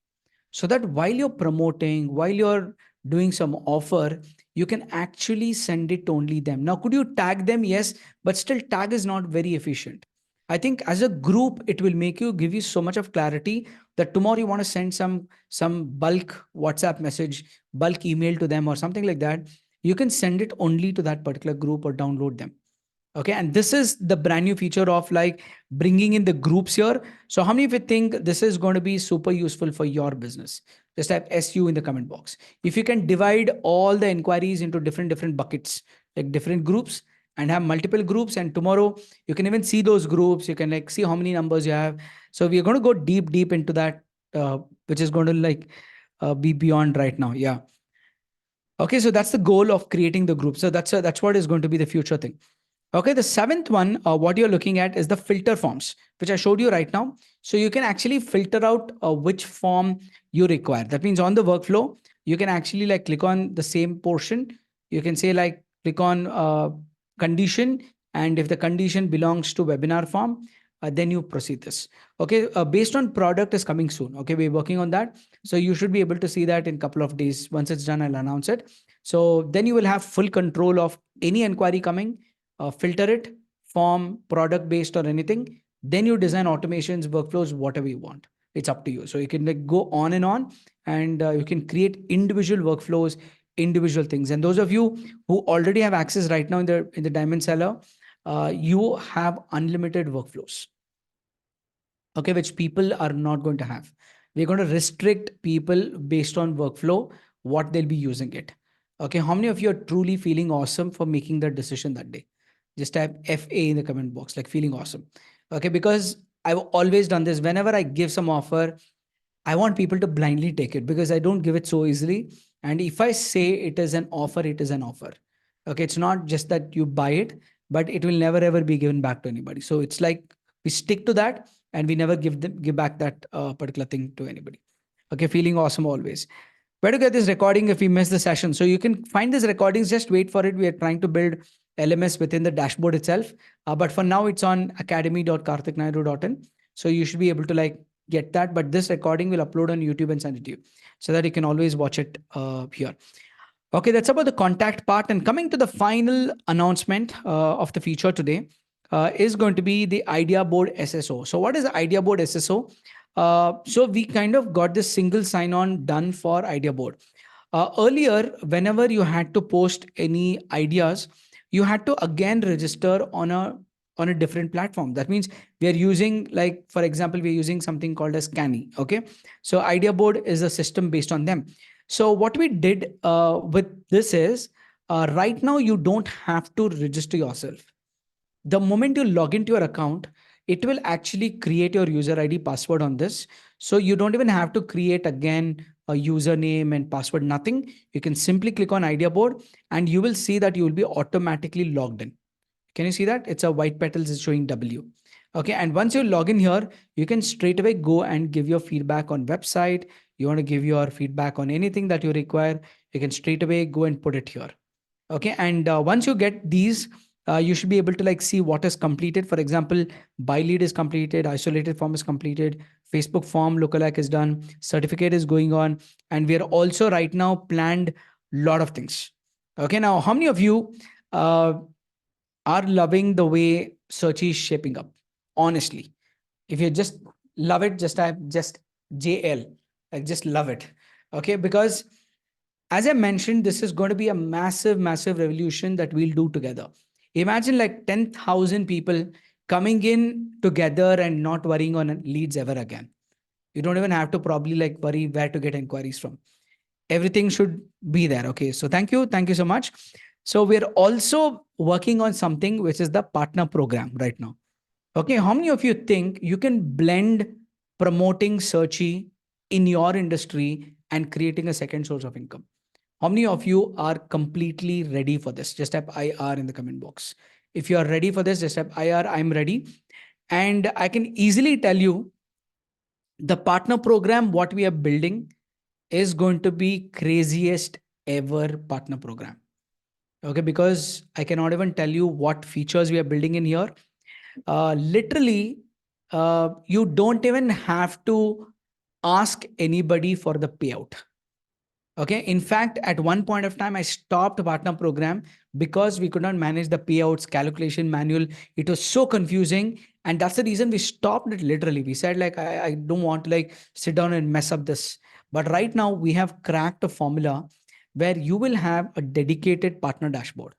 so that while you're promoting, while you're doing some offer, you can actually send it to only them. Now, could you tag them? Yes, but still tag is not very efficient. I think as a group, it will make you give you so much of clarity that tomorrow you want to send some bulk WhatsApp message, bulk email to them or something like that. You can send it only to that particular group or download them. Okay, and this is the brand new feature of like bringing in the groups here. So how many of you think this is going to be super useful for your business? Just type SU in the comment box. If you can divide all the inquiries into different buckets, like different groups, and have multiple groups, and tomorrow you can even see those groups, you can like see how many numbers you have. So we're going to go deep into that, which is going to like be beyond right now. Yeah. Okay, so that's the goal of creating the group. So that's what is going to be the future thing. Okay, the seventh one, what you're looking at is the filter forms, which I showed you right now. So you can actually filter out which form you require. That means on the workflow, you can actually like click on the same portion. You can say like click on condition, and if the condition belongs to webinar form, then you proceed this. Okay, based on product is coming soon. Okay, we're working on that. So you should be able to see that in a couple of days. Once it's done, I'll announce it. So then you will have full control of any inquiry coming, filter it, form, product based or anything. Then you design automations, workflows, whatever you want. It's up to you. So you can like go on, and you can create individual workflows, individual things. And those of you who already have access right now in the Diamond Seller, you have unlimited workflows. Okay, which people are not going to have. We're going to restrict people based on workflow, what they'll be using it. Okay, how many of you are truly feeling awesome for making that decision that day? Just type FA in the comment box, like feeling awesome. Okay, because I've always done this. Whenever I give some offer, I want people to blindly take it because I don't give it so easily. And if I say it is an offer, it is an offer. Okay, it's not just that you buy it, but it will never ever be given back to anybody. So it's like we stick to that and we never give back that particular thing to anybody. Okay, feeling awesome always. Where to get this recording if we miss the session? So you can find these recordings, just wait for it. We are trying to build LMS within the dashboard itself. But for now, it's on academy.karthiknaidu.in. So you should be able to like get that. But this recording will upload on YouTube and send it to you so that you can always watch it here. Okay, that's about the contact part. And coming to the final announcement of the feature today is going to be the Idea Board SSO. So what is the Idea Board SSO? So we kind of got this single sign-on done for Idea Board. Earlier, whenever you had to post any ideas, you had to again register on a different platform. That means we are using, like, for example, we're using something called as Canny. Okay. So Idea Board is a system based on them. So what we did with this is right now you don't have to register yourself. The moment you log into your account, it will actually create your user ID password on this. So you don't even have to create again a username and password, nothing. You can simply click on Idea Board and you will see that you will be automatically logged in. Can you see that? It's a white petals is showing W. Okay. And once you log in here, you can straight away go and give your feedback on website. You want to give your feedback on anything that you require. You can straight away go and put it here. Okay. And once you get these, you should be able to like see what is completed. For example, buy lead is completed, isolated form is completed, Facebook form lookalike is done, certificate is going on, and we are also right now planned lot of things. Okay. Now, how many of you are loving the way Searchy is shaping up? Honestly, if you just love it, just type just JL, like just love it. Okay. Because as I mentioned, this is going to be a massive revolution that we'll do together. Imagine like 10,000 people coming in together and not worrying on leads ever again. You don't even have to probably like worry where to get inquiries from. everything should be there. Okay, so thank you so much. So we're also working on something which is the partner program right now. Okay, how many of you think you can blend promoting Searchy in your industry and creating a second source of income? How many of you are completely ready for this? Just type IR in the comment box. If you are ready for this, just type IR, I'm ready. And I can easily tell you the partner program, what we are building is going to be craziest ever partner program. Okay, because I cannot even tell you what features we are building in here. Literally, you don't even have to ask anybody for the payout. Okay. In fact, at one point of time, I stopped partner program because we could not manage the payouts calculation manual. It was so confusing. And that's the reason we stopped it literally. We said like, I don't want to like sit down and mess up this. But right now we have cracked a formula where you will have a dedicated partner dashboard.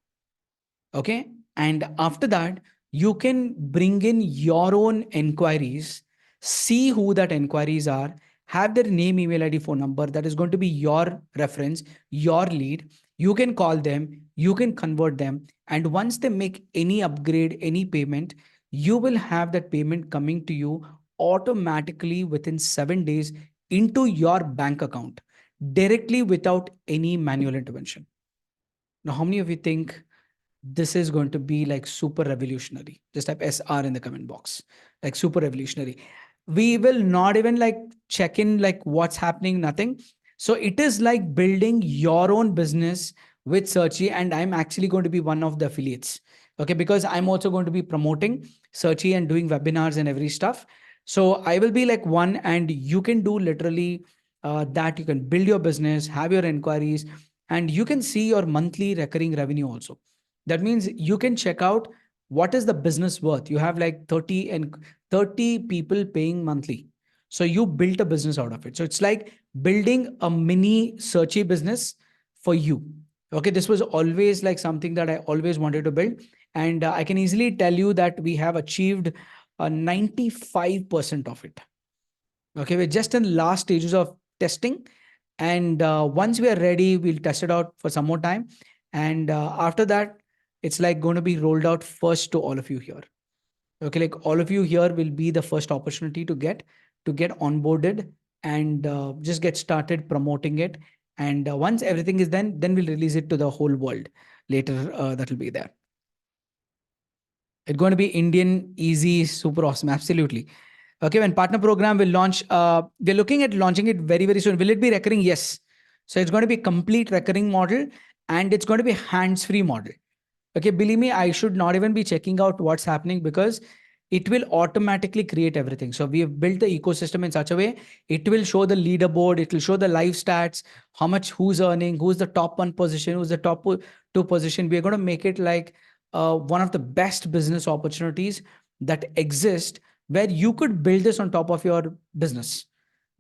Okay. And after that, you can bring in your own inquiries, see who that inquiries are, have their name, email ID, phone number. That is going to be your reference, your lead. You can call them, you can convert them. And once they make any upgrade, any payment, you will have that payment coming to you automatically within 7 days into your bank account directly without any manual intervention. Now, how many of you think this is going to be like super revolutionary? Just type SR in the comment box. Like super revolutionary. We will not even like check in like what's happening, nothing. So it is like building your own business with Searchy, and I'm actually going to be one of the affiliates. Okay, because I'm also going to be promoting Searchy and doing webinars and every stuff. So I will be like one, and you can do literally that. You can build your business, have your inquiries, and you can see your monthly recurring revenue also. That means you can check out what is the business worth. You have like 30 people paying monthly. So you built a business out of it. So it's like building a mini Searchy business for you. Okay, this was always like something that I always wanted to build. And I can easily tell you that we have achieved 95% of it. Okay, we're just in the last stages of testing. And once we are ready, we'll test it out for some more time. And after that, it's like going to be rolled out first to all of you here. Okay, like all of you here will be the first opportunity to get onboarded and just get started promoting it. And once everything is done, then we'll release it to the whole world later. That will be there. It's going to be Indian, easy, super awesome. Absolutely. Okay, when partner program will launch, we're looking at launching it very, very soon. Will it be recurring? Yes. So it's going to be complete recurring model, and it's going to be hands-free model. Okay, believe me, I should not even be checking out what's happening because it will automatically create everything. So we have built the ecosystem in such a way it will show the leaderboard, it will show the live stats, how much, who's earning, who's the top one position, who's the top two position. We are going to make it like one of the best business opportunities that exist, where you could build this on top of your business.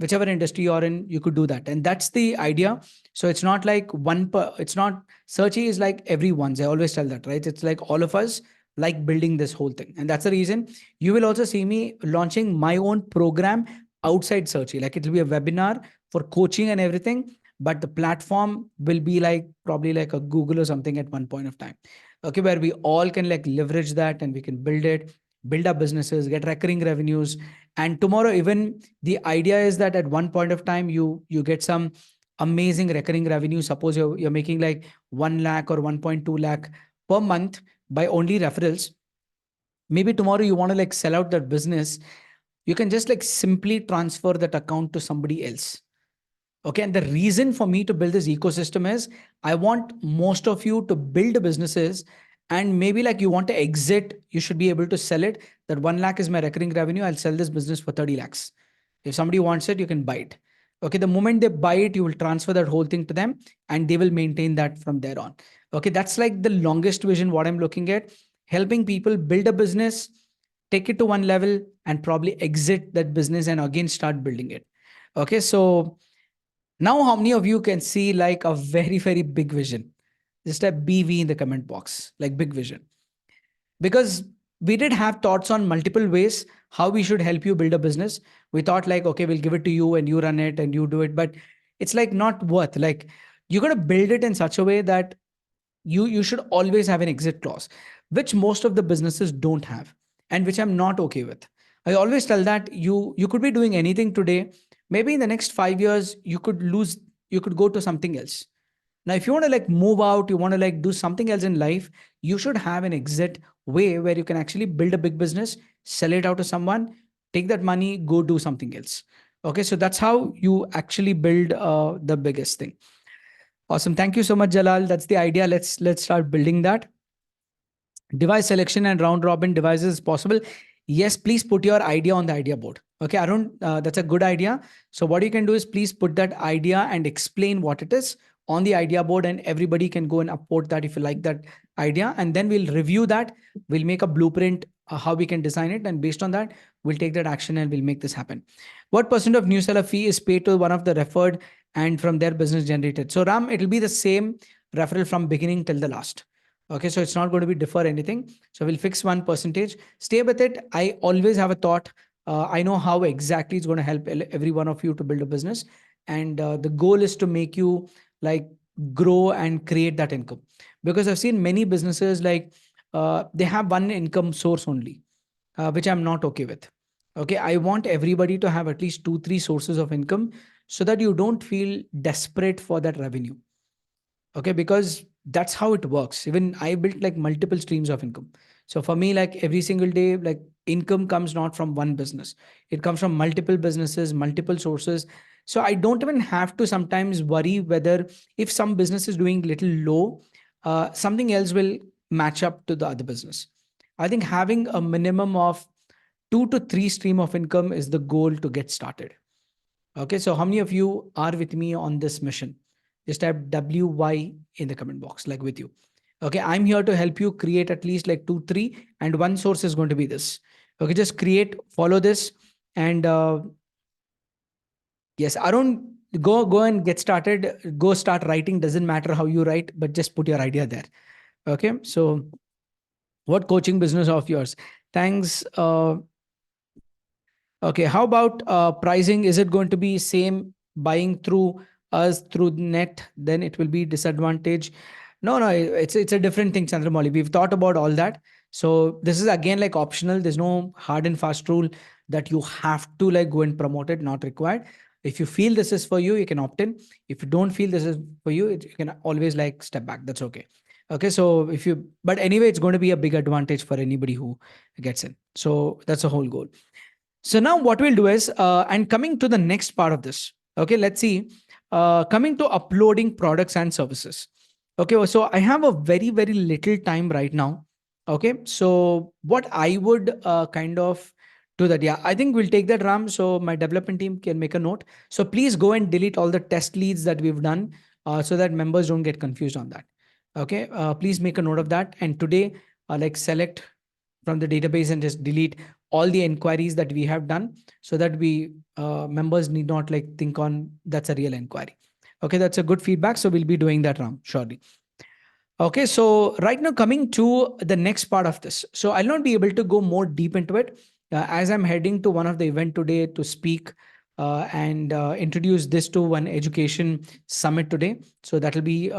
Whichever industry you're in, you could do that. And that's the idea. So it's not like it's not, Searchy is like everyone's. I always tell that, right? It's like all of us like building this whole thing. And that's the reason you will also see me launching my own program outside Searchy. Like it'll be a webinar for coaching and everything, but the platform will be like probably like a Google or something at one point of time. Okay, where we all can like leverage that and we can build it, build our businesses, get recurring revenues. And tomorrow, even the idea is that at one point of time, you get some amazing recurring revenue. Suppose you're making like 1 lakh or 1.2 lakh per month by only referrals. Maybe tomorrow you want to like sell out that business. You can just like simply transfer that account to somebody else. Okay. And the reason for me to build this ecosystem is I want most of you to build businesses, and maybe like you want to exit, you should be able to sell it. That 1 lakh is my recurring revenue. I'll sell this business for 30 lakhs. If somebody wants it, you can buy it. Okay. The moment they buy it, you will transfer that whole thing to them and they will maintain that from there on. Okay. That's like the longest vision, what I'm looking at, helping people build a business, take it to one level and probably exit that business and again start building it. Okay. So now, how many of you can see like a very, very big vision? Just a BV in the comment box, like big vision. Because we did have thoughts on multiple ways how we should help you build a business. We thought like, okay, we'll give it to you and you run it and you do it. But it's like not worth, like you're going to build it in such a way that you should always have an exit clause, which most of the businesses don't have, and which I'm not okay with. I always tell that you could be doing anything today, maybe in the next 5 years you could lose, you could go to something else. Now if you want to like move out, you want to like do something else in life, you should have an exit way where you can actually build a big business, sell it out to someone, take that money, go do something else. Okay, so that's how you actually build the biggest thing. Awesome. Thank you so much, Jalal. That's the idea. Let's start building that. Device selection and round robin devices is possible. Yes, please put your idea on the idea board. Okay, Arun, that's a good idea. So what you can do is please put that idea and explain what it is on the idea board, and everybody can go and upvote that if you like that idea. And then we'll review that. We'll make a blueprint how we can design it, and based on that, we'll take that action and we'll make this happen. What percent of new seller fee is paid to one of the referred and from their business generated? So Ram, it'll be the same referral from beginning till the last. Okay, so it's not going to be differ anything. So we'll fix 1%. Stay with it. I always have a thought. I know how exactly it's going to help every one of you to build a business. And the goal is to make you like grow and create that income. Because I've seen many businesses like they have one income source only, which I'm not okay with. Okay, I want everybody to have at least 2, 3 sources of income so that you don't feel desperate for that revenue. Okay, because that's how it works. Even I built like multiple streams of income. So for me, like every single day, like income comes not from one business, it comes from multiple businesses, multiple sources. So I don't even have to sometimes worry whether if some business is doing little low, something else will match up to the other business. I think having a minimum of 2 to 3 stream of income is the goal to get started. Okay, so how many of you are with me on this mission? Just type WY in the comment box, like with you. Okay, I'm here to help you create at least like 2, 3, and one source is going to be this. Okay, just create, follow this, and yes, Arun, go and get started. Go start writing. Doesn't matter how you write, but just put your idea there. Okay, so what coaching business of yours? Thanks. Okay, how about pricing? Is it going to be same buying through us through net? Then it will be disadvantage. No, no, it's a different thing, Chandramouli. We've thought about all that. So this is again like optional. There's no hard and fast rule that you have to like go and promote it. Not required. If you feel this is for you, you can opt in. If you don't feel this is for you, you can always like step back. That's okay. Okay, so if you, but anyway, it's going to be a big advantage for anybody who gets in. So that's the whole goal. So now what we'll do is, and coming to the next part of this, okay, let's see, coming to uploading products and services. Okay, so I have a very, very little time right now. Okay, so what I would kind of do that, yeah, I think we'll take that, Ram. So my development team can make a note. So please go and delete all the test leads that we've done so that members don't get confused on that. Okay, please make a note of that. And today, like select from the database and just delete all the inquiries that we have done so that we members need not like think on that's a real inquiry. Okay, that's a good feedback. So we'll be doing that, Ram, surely. Okay, so right now coming to the next part of this. So I'll not be able to go more deep into it as I'm heading to one of the event today to speak and introduce this to one education summit today. So that'll be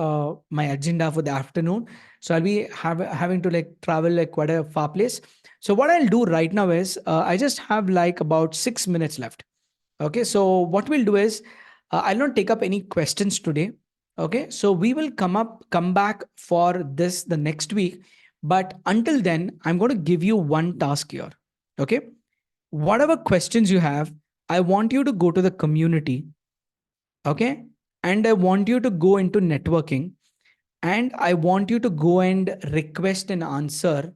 my agenda for the afternoon. So I'll be having to like travel like quite a far place. So what I'll do right now is I just have like about 6 minutes left. Okay, so what we'll do is I'll not take up any questions today. Okay, so we will come back for this the next week. But until then, I'm going to give you one task here. Okay, whatever questions you have, I want you to go to the community. Okay, and I want you to go into networking, and I want you to go and request an answer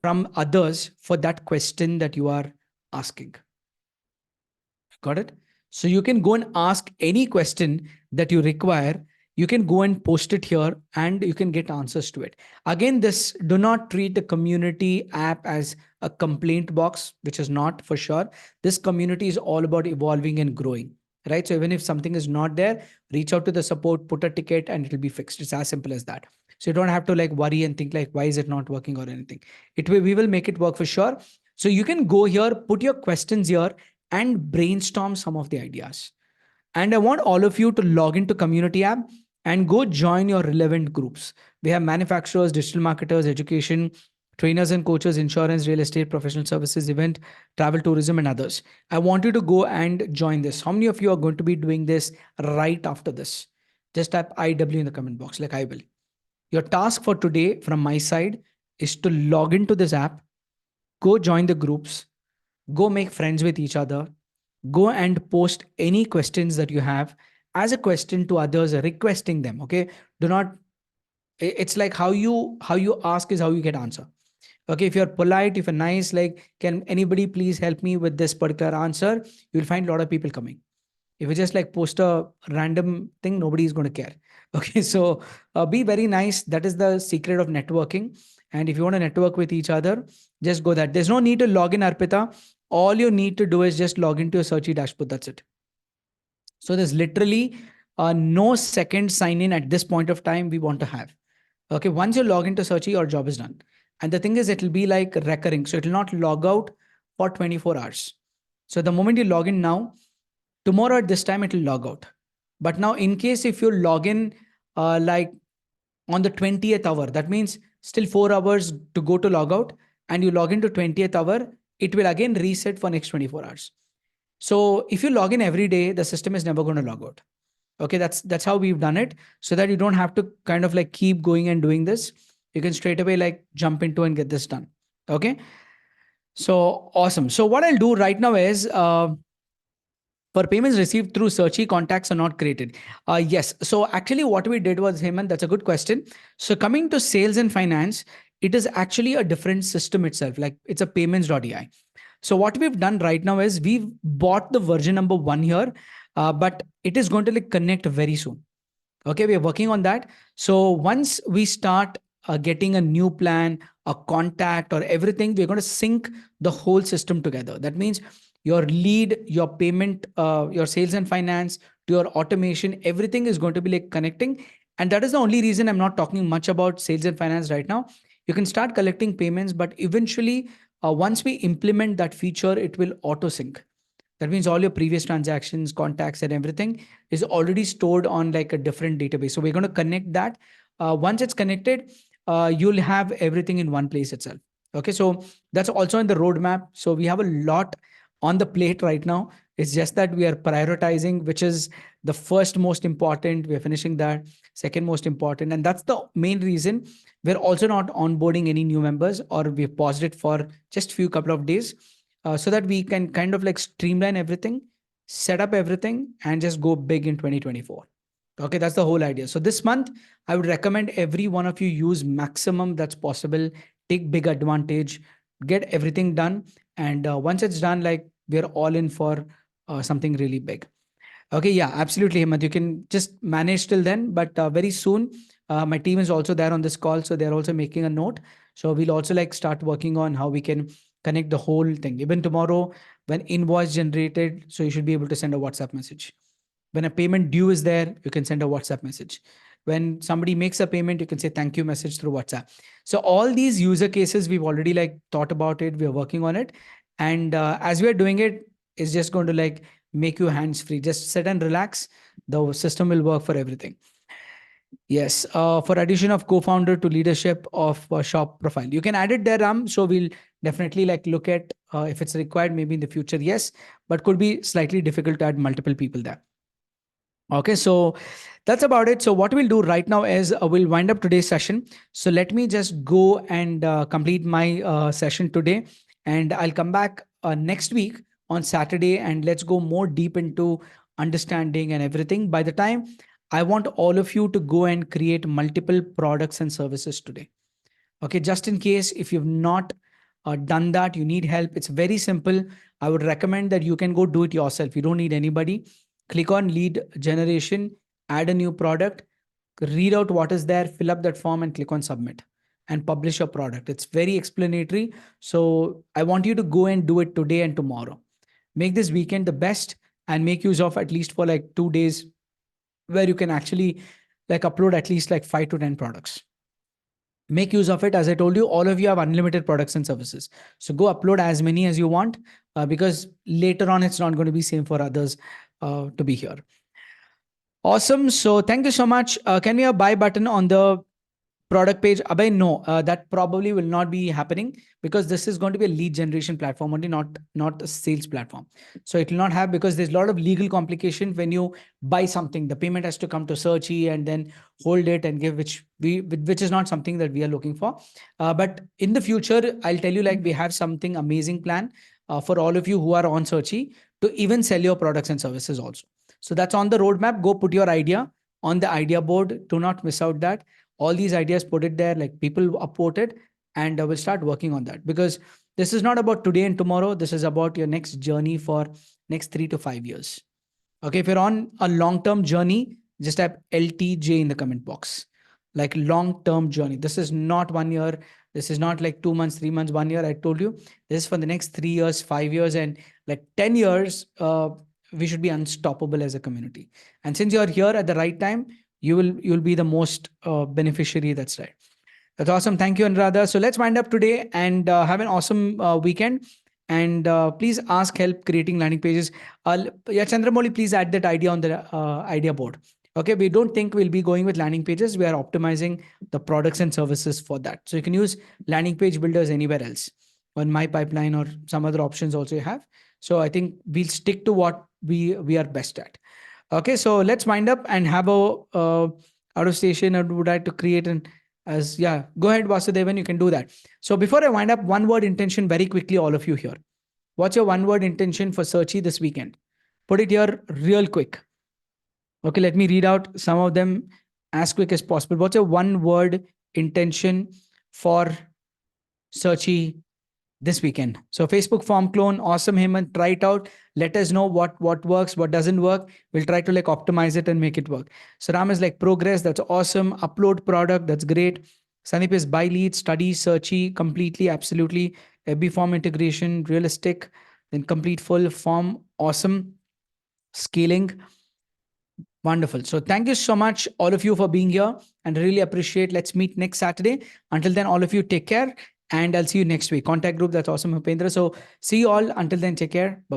from others for that question that you are asking. Got it? So you can go and ask any question that you require. You can go and post it here and you can get answers to it. Again, this do not treat the community app as a complaint box, which is not for sure. This community is all about evolving and growing, right? So even if something is not there, reach out to the support, put a ticket and it'll be fixed. It's as simple as that. So you don't have to like worry and think like, why is it not working or anything? We will make it work for sure. So you can go here, put your questions here and brainstorm some of the ideas. And I want all of you to log into community app and go join your relevant groups. We have manufacturers, digital marketers, education, trainers and coaches, insurance, real estate, professional services, event, travel, tourism, and others. I want you to go and join this. How many of you are going to be doing this right after this? Just type IW in the comment box, like I will. Your task for today from my side is to log into this app, go join the groups, go make friends with each other, go and post any questions that you have as a question to others, requesting them. Okay, do not, it's like how you ask is how you get answer. Okay, if you're polite, if you're nice, like, can anybody please help me with this particular answer, you'll find a lot of people coming. If you just like post a random thing, nobody is going to care. Okay, so be very nice. That is the secret of networking. And if you want to network with each other, just go that. There's no need to log in, Arpita. All you need to do is just log into your Searchy dashboard. That's it. So there's literally no second sign in at this point of time we want to have. Okay, once you log into Searchy, your job is done. And the thing is, it will be like recurring. So it will not log out for 24 hours. So the moment you log in now, tomorrow at this time, it will log out. But now, in case if you log in like on the 20th hour, that means still 4 hours to go to log out, and you log into 20th hour, it will again reset for next 24 hours. So if you log in every day, the system is never going to log out. Okay, that's how we've done it, so that you don't have to kind of like keep going and doing this. You can straight away like jump into and get this done. Okay, so awesome. So what I'll do right now is for payments received through Searchy, contacts are not created. Yes. So actually, what we did was, Hemant, that's a good question. So coming to sales and finance, it is actually a different system itself. Like it's a payments.ai. So what we've done right now is we've bought the version number 1 here, but it is going to like connect very soon. Okay, we are working on that. So once we start getting a new plan, a contact, or everything, we're going to sync the whole system together. That means your lead, your payment, your sales and finance, to your automation, everything is going to be like connecting. And that is the only reason I'm not talking much about sales and finance right now. You can start collecting payments, but eventually, once we implement that feature, it will auto sync. That means all your previous transactions, contacts, and everything is already stored on like a different database. So we're going to connect that. Once it's connected, you'll have everything in one place itself. Okay, so that's also in the roadmap. So we have a lot on the plate right now. It's just that we are prioritizing which is the first most important. We're finishing that, second most important. And that's the main reason we're also not onboarding any new members, or we've paused it for just few couple of days, so that we can kind of like streamline everything, set up everything, and just go big in 2024. Okay, that's the whole idea. So this month, I would recommend every one of you use maximum that's possible, take big advantage, get everything done. And once it's done, like we're all in for something really big. Okay, yeah, absolutely, Himmat. You can just manage till then, but very soon, my team is also there on this call, so they're also making a note. So we'll also like start working on how we can connect the whole thing. Even tomorrow, when invoice generated, so you should be able to send a WhatsApp message. When a payment due is there, you can send a WhatsApp message. When somebody makes a payment, you can say thank you message through WhatsApp. So all these user cases, we've already like thought about it. We are working on it, and as we are doing it, it's just going to like make you hands free. Just sit and relax. The system will work for everything. Yes. For addition of co-founder to leadership of shop profile, you can add it there, Ram. So we'll definitely like look at if it's required, maybe in the future. Yes, but could be slightly difficult to add multiple people there. Okay, so that's about it. So what we'll do right now is we'll wind up today's session. So let me just go and complete my session today, and I'll come back next week on Saturday, and let's go more deep into understanding and everything. By the time, I want all of you to go and create multiple products and services today. Okay, just in case if you've not done that, you need help. It's very simple. I would recommend that you can go do it yourself. You don't need anybody. Click on lead generation, add a new product, read out what is there, fill up that form, and click on submit and publish your product. It's very explanatory. So I want you to go and do it today and tomorrow. Make this weekend the best, and make use of at least for like 2 days where you can actually like upload at least like 5 to 10 products. Make use of it. As I told you, all of you have unlimited products and services. So go upload as many as you want, because later on it's not going to be same for others to be here. Awesome. So thank you so much. Can we have a buy button on the product page? Abhay, no, that probably will not be happening because this is going to be a lead generation platform only, not a sales platform. So it will not have, because there's a lot of legal complication when you buy something. The payment has to come to Searchy and then hold it and give, which is not something that we are looking for. But in the future, I'll tell you, like, we have something amazing plan for all of you who are on Searchy to even sell your products and services also. So that's on the roadmap. Go put your idea on the idea board. Do not miss out that all these ideas, put it there, like people upvote it, and we'll start working on that, because this is not about today and tomorrow. This is about your next journey for next 3 to 5 years. Okay, if you're on a long term journey, just type LTJ in the comment box. Like long term journey. This is not 1 year. This is not like 2 months, 3 months, 1 year. I told you this is for the next 3 years, 5 years, and like 10 years. We should be unstoppable as a community. And since you're here at the right time, you'll be the most beneficiary. That's right. That's awesome. Thank you, Anuradha. So let's wind up today and have an awesome weekend. And please ask help creating landing pages. Yeah, Chandramoli, please add that idea on the idea board. Okay, we don't think we'll be going with landing pages. We are optimizing the products and services for that. So you can use landing page builders anywhere else on my pipeline or some other options also you have. So I think we'll stick to what we are best at. Okay, so let's wind up and have a out of station. I would like to create an as yeah. Go ahead, Vasudevan. You can do that. So before I wind up, one word intention very quickly, all of you here. What's your one word intention for Searchy this weekend? Put it here real quick. Okay, let me read out some of them as quick as possible. What's your one word intention for Searchy this weekend? So Facebook form clone, awesome, Hemant. Try it out. Let us know what works, what doesn't work. We'll try to like optimize it and make it work. So Ram is like progress. That's awesome. Upload product. That's great. Sandeep is buy lead, study, searchy, completely, absolutely. FB form integration, realistic, then complete full form, awesome. Scaling, wonderful. So thank you so much, all of you, for being here and really appreciate. Let's meet next Saturday. Until then, all of you take care and I'll see you next week. Contact group. That's awesome, Upendra. So see you all. Until then, take care. Bye bye.